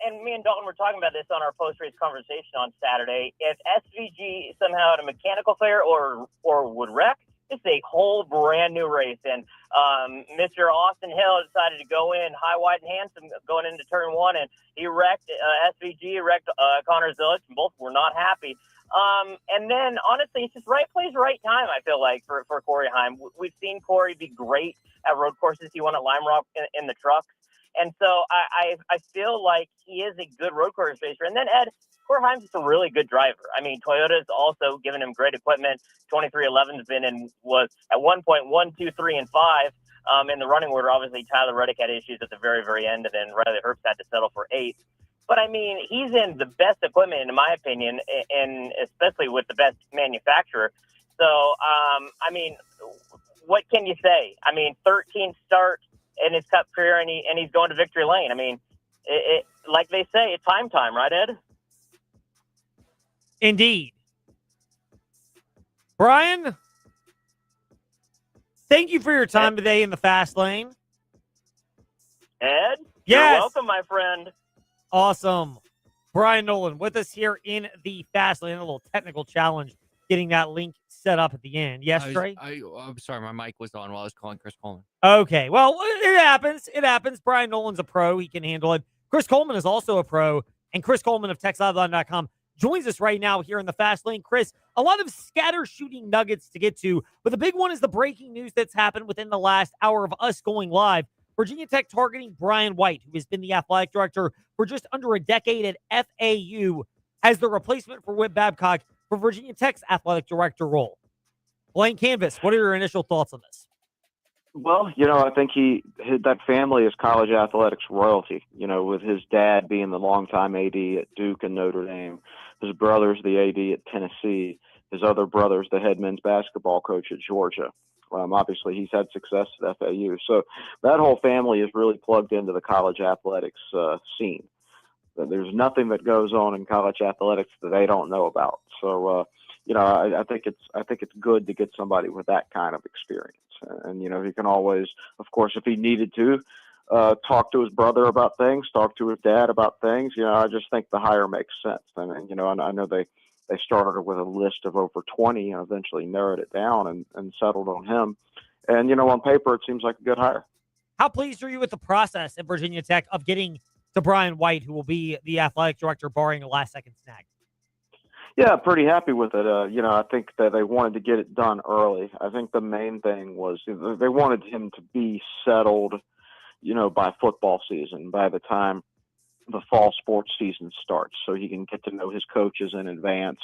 and me and Dalton were talking about this on our post-race conversation on Saturday, if SVG somehow had a mechanical failure or would wreck, it's a whole brand new race. And Mr. Austin Hill decided to go in high, wide, and handsome going into turn one, and he wrecked SVG, wrecked Connor Zilic, and both were not happy. And then, honestly, it's just right place, right time, I feel like, for Corey Heim. We've seen Corey be great at road courses. He won at Lime Rock in the trucks. And so I feel like he is a good road course racer. And then, Ed, Corey Heim's just a really good driver. I mean, Toyota's also given him great equipment. 2311's was at one point 1, 2, 3, and 5 in the running order. Obviously, Tyler Reddick had issues at the very, very end, and then Riley Herbst had to settle for 8th. But, I mean, he's in the best equipment, in my opinion, and especially with the best manufacturer. So, I mean, what can you say? I mean, 13th start in his Cup career, and he's going to victory lane. I mean, it like they say, it's time, right, Ed? Indeed. Brian, thank you for your time today in the fast lane. Ed? Yes. You're welcome, my friend. Awesome. Brian Nolan with us here in the fast lane. A little technical challenge getting that link set up at the end. Yes, Trey? I'm sorry, my mic was on while I was calling Chris Coleman. Okay, well, it happens. It happens. Brian Nolan's a pro. He can handle it. Chris Coleman is also a pro, and Chris Coleman of TextLiveline.com joins us right now here in the fast lane. Chris, a lot of scatter shooting nuggets to get to, but the big one is the breaking news that's happened within the last hour of us going live. Virginia Tech targeting Brian White, who has been the athletic director for just under a decade at FAU, as the replacement for Whit Babcock for Virginia Tech's athletic director role. Blank canvas, what are your initial thoughts on this? Well, I think that family is college athletics royalty, with his dad being the longtime AD at Duke and Notre Dame, his brother's the AD at Tennessee, his other brother's the head men's basketball coach at Georgia. Obviously, he's had success at FAU. So that whole family is really plugged into the college athletics scene. There's nothing that goes on in college athletics that they don't know about. So, I think it's good to get somebody with that kind of experience. And, he can always, of course, if he needed to, talk to his brother about things, talk to his dad about things. I just think the hire makes sense. I mean, I know they started with a list of over 20 and eventually narrowed it down and settled on him. And, on paper, it seems like a good hire. How pleased are you with the process at Virginia Tech of getting to Brian White, who will be the athletic director, barring a last-second snag? Yeah, pretty happy with it. I think that they wanted to get it done early. I think the main thing was they wanted him to be settled, by football season, by the time the fall sports season starts, so he can get to know his coaches in advance.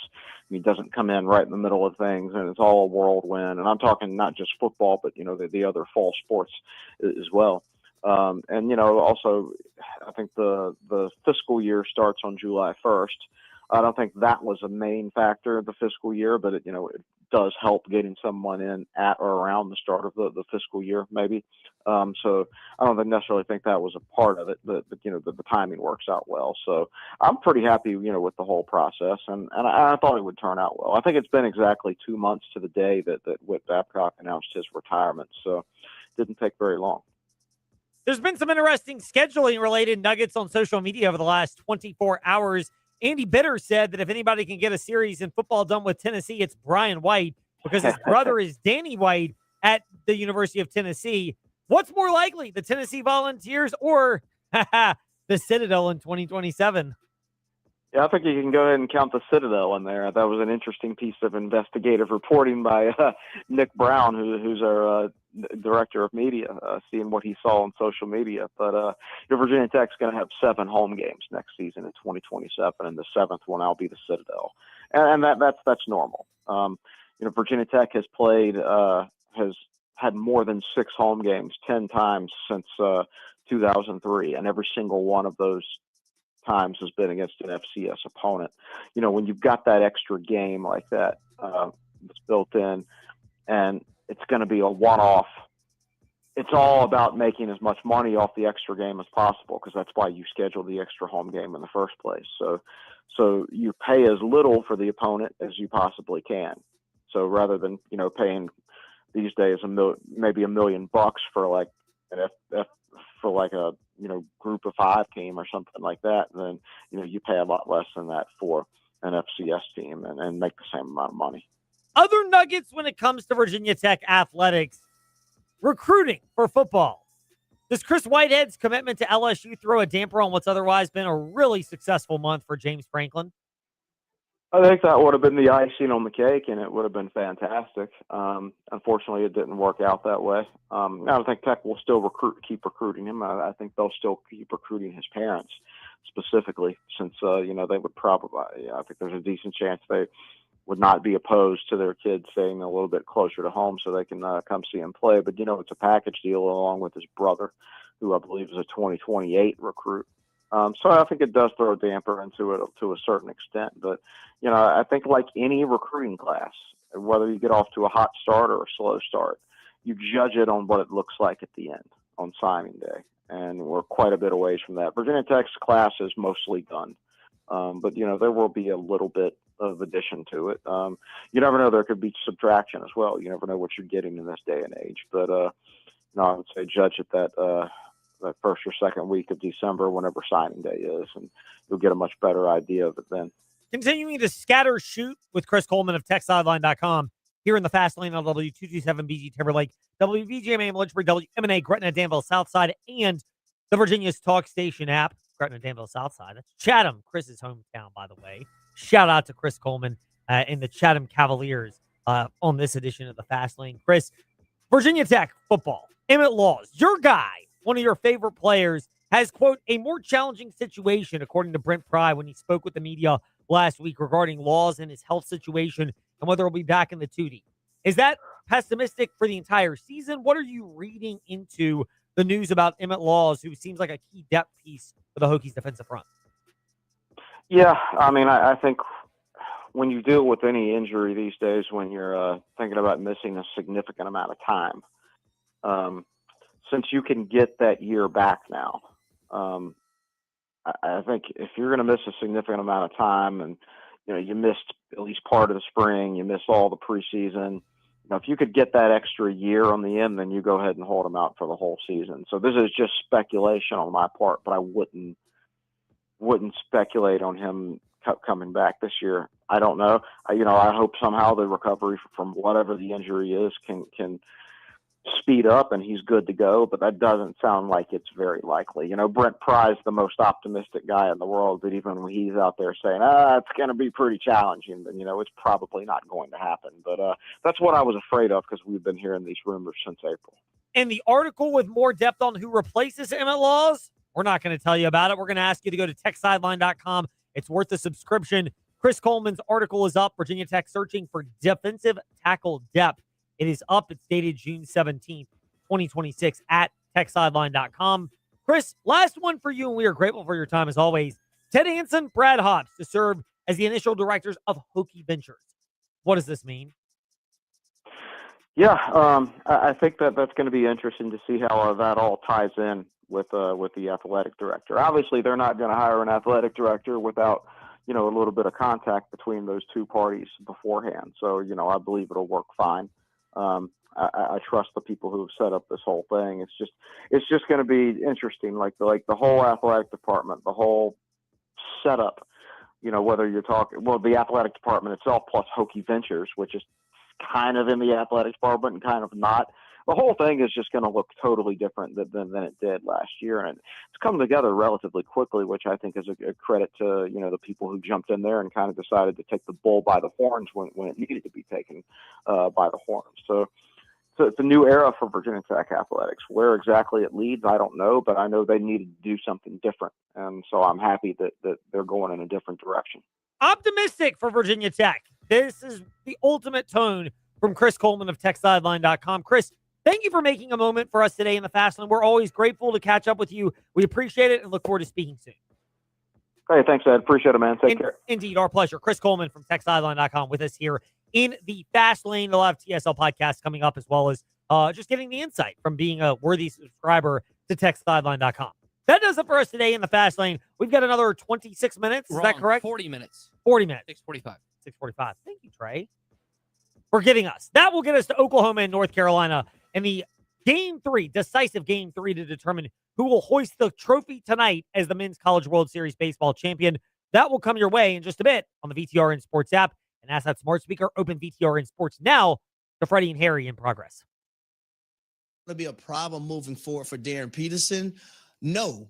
He doesn't come in right in the middle of things, and it's all a whirlwind. And I'm talking not just football, but the other fall sports as well. And also, I think the fiscal year starts on July 1st. I don't think that was a main factor of the fiscal year, but it does help getting someone in at or around the start of the fiscal year, maybe. So I don't necessarily think that was a part of it, but the timing works out well. So I'm pretty happy, with the whole process, and I thought it would turn out well. I think it's been exactly 2 months to the day that Whit Babcock announced his retirement, so it didn't take very long. There's been some interesting scheduling related nuggets on social media over the last 24 hours. Andy Bitter said that if anybody can get a series in football done with Tennessee, it's Brian White, because his brother is Danny White at the University of Tennessee. What's more likely, the Tennessee Volunteers or the Citadel in 2027? Yeah, I think you can go ahead and count the Citadel in there. That was an interesting piece of investigative reporting by Nick Brown, who's our director of media, seeing what he saw on social media. But Virginia Tech's going to have 7 home games next season in 2027, and the 7th one will be the Citadel, and that's normal. Virginia Tech has had more than 6 home games 10 times since 2003, and every single one of those times has been against an FCS opponent. When you've got that extra game like that, it's built in, and it's going to be a one-off. It's all about making as much money off the extra game as possible, because that's why you schedule the extra home game in the first place. So you pay as little for the opponent as you possibly can. So rather than paying these days maybe $1 million for like for like a group of 5 team or something like that, then you pay a lot less than that for an FCS team and make the same amount of money. Other nuggets when it comes to Virginia Tech athletics, recruiting for football. Does Chris Whitehead's commitment to LSU throw a damper on what's otherwise been a really successful month for James Franklin? I think that would have been the icing on the cake, and it would have been fantastic. Unfortunately, it didn't work out that way. I think Tech will still keep recruiting him. I think they'll still keep recruiting his parents specifically, since they would probably. I think there's a decent chance they would not be opposed to their kids staying a little bit closer to home so they can come see him play. But it's a package deal along with his brother, who I believe is a 2028 recruit. So I think it does throw a damper into it to a certain extent. But, I think like any recruiting class, whether you get off to a hot start or a slow start, you judge it on what it looks like at the end on signing day. And we're quite a bit away from that. Virginia Tech's class is mostly done. But, there will be a little bit of addition to it. You never know. There could be subtraction as well. You never know what you're getting in this day and age. But, I would say judge it that first or second week of December, whenever signing day is, and you'll get a much better idea of it then. Continuing to scatter shoot with Chris Coleman of TechSideline.com here in the fast lane on W227BG Timberlake, WVGMA Lynchburg, WMNA Gretna Danville Southside, and the Virginia's Talk Station app. Gretna Danville Southside. That's Chatham, Chris's hometown, by the way. Shout out to Chris Coleman and the Chatham Cavaliers on this edition of the Fast Lane. Chris, Virginia Tech football, Emmett Laws, your guy, one of your favorite players, has, quote, a more challenging situation, according to Brent Pry when he spoke with the media last week regarding Laws and his health situation and whether he'll be back in the 2D. Is that pessimistic for the entire season? What are you reading into the news about Emmett Laws, who seems like a key depth piece for the Hokies defensive front? Yeah, I think when you deal with any injury these days, when you're thinking about missing a significant amount of time, since you can get that year back now, I think if you're going to miss a significant amount of time, and you missed at least part of the spring, you missed all the preseason, if you could get that extra year on the end, then you go ahead and hold him out for the whole season. So this is just speculation on my part, but I wouldn't speculate on him coming back this year. I don't know. I hope somehow the recovery from whatever the injury is can speed up and he's good to go, but that doesn't sound like it's very likely. Brent Pry's the most optimistic guy in the world, but even when he's out there saying, it's going to be pretty challenging, then, it's probably not going to happen. But that's what I was afraid of, because we've been hearing these rumors since April. And the article with more depth on who replaces Emmett Laws We're not going to tell you about it. We're going to ask you to go to techsideline.com. It's worth a subscription. Chris Coleman's article is up. Virginia Tech searching for defensive tackle depth. It is up. It's dated June 17th, 2026 at techsideline.com. Chris, last one for you, and we are grateful for your time as always. Ted Hansen, Brad Hobbs to serve as the initial directors of Hokie Ventures. What does this mean? Yeah, I think that's going to be interesting to see how that all ties in with the athletic director. Obviously, they're not going to hire an athletic director without a little bit of contact between those two parties beforehand. So I believe it'll work fine. I trust the people who have set up this whole thing. It's just going to be interesting, like the whole athletic department, the whole setup. Whether you're talking the athletic department itself plus Hokie Ventures, which is kind of in the athletic department and kind of not. The whole thing is just going to look totally different than it did last year, and it's come together relatively quickly, which I think is a credit to the people who jumped in there and kind of decided to take the bull by the horns when it needed to be taken by the horns. So it's a new era for Virginia Tech athletics. Where exactly it leads, I don't know, but I know they needed to do something different, and so I'm happy that they're going in a different direction. Optimistic for Virginia Tech. This is the ultimate tone from Chris Coleman of TechSideline.com. Chris, thank you for making a moment for us today in the Fast Lane. We're always grateful to catch up with you. We appreciate it and look forward to speaking soon. Hey, thanks, Ed. Appreciate it, man. Take care. Indeed, our pleasure. Chris Coleman from TechSideline.com with us here in the Fast Lane. We'll have TSL podcasts coming up as well as just getting the insight from being a worthy subscriber to TechSideline.com. That does it for us today in the Fast Lane. We've got another 26 minutes. Is that correct? 40 minutes. 40 minutes. 6:45. 6:45. Thank you, Trey, for getting us. That will get us to Oklahoma and North Carolina in the decisive game 3 to determine who will hoist the trophy tonight as the Men's College World Series baseball champion. That will come your way in just a bit on the VTRN Sports app. And as that smart speaker, open VTRN Sports now to Freddie and Harry in progress. Going to be a problem moving forward for Darren Peterson? No,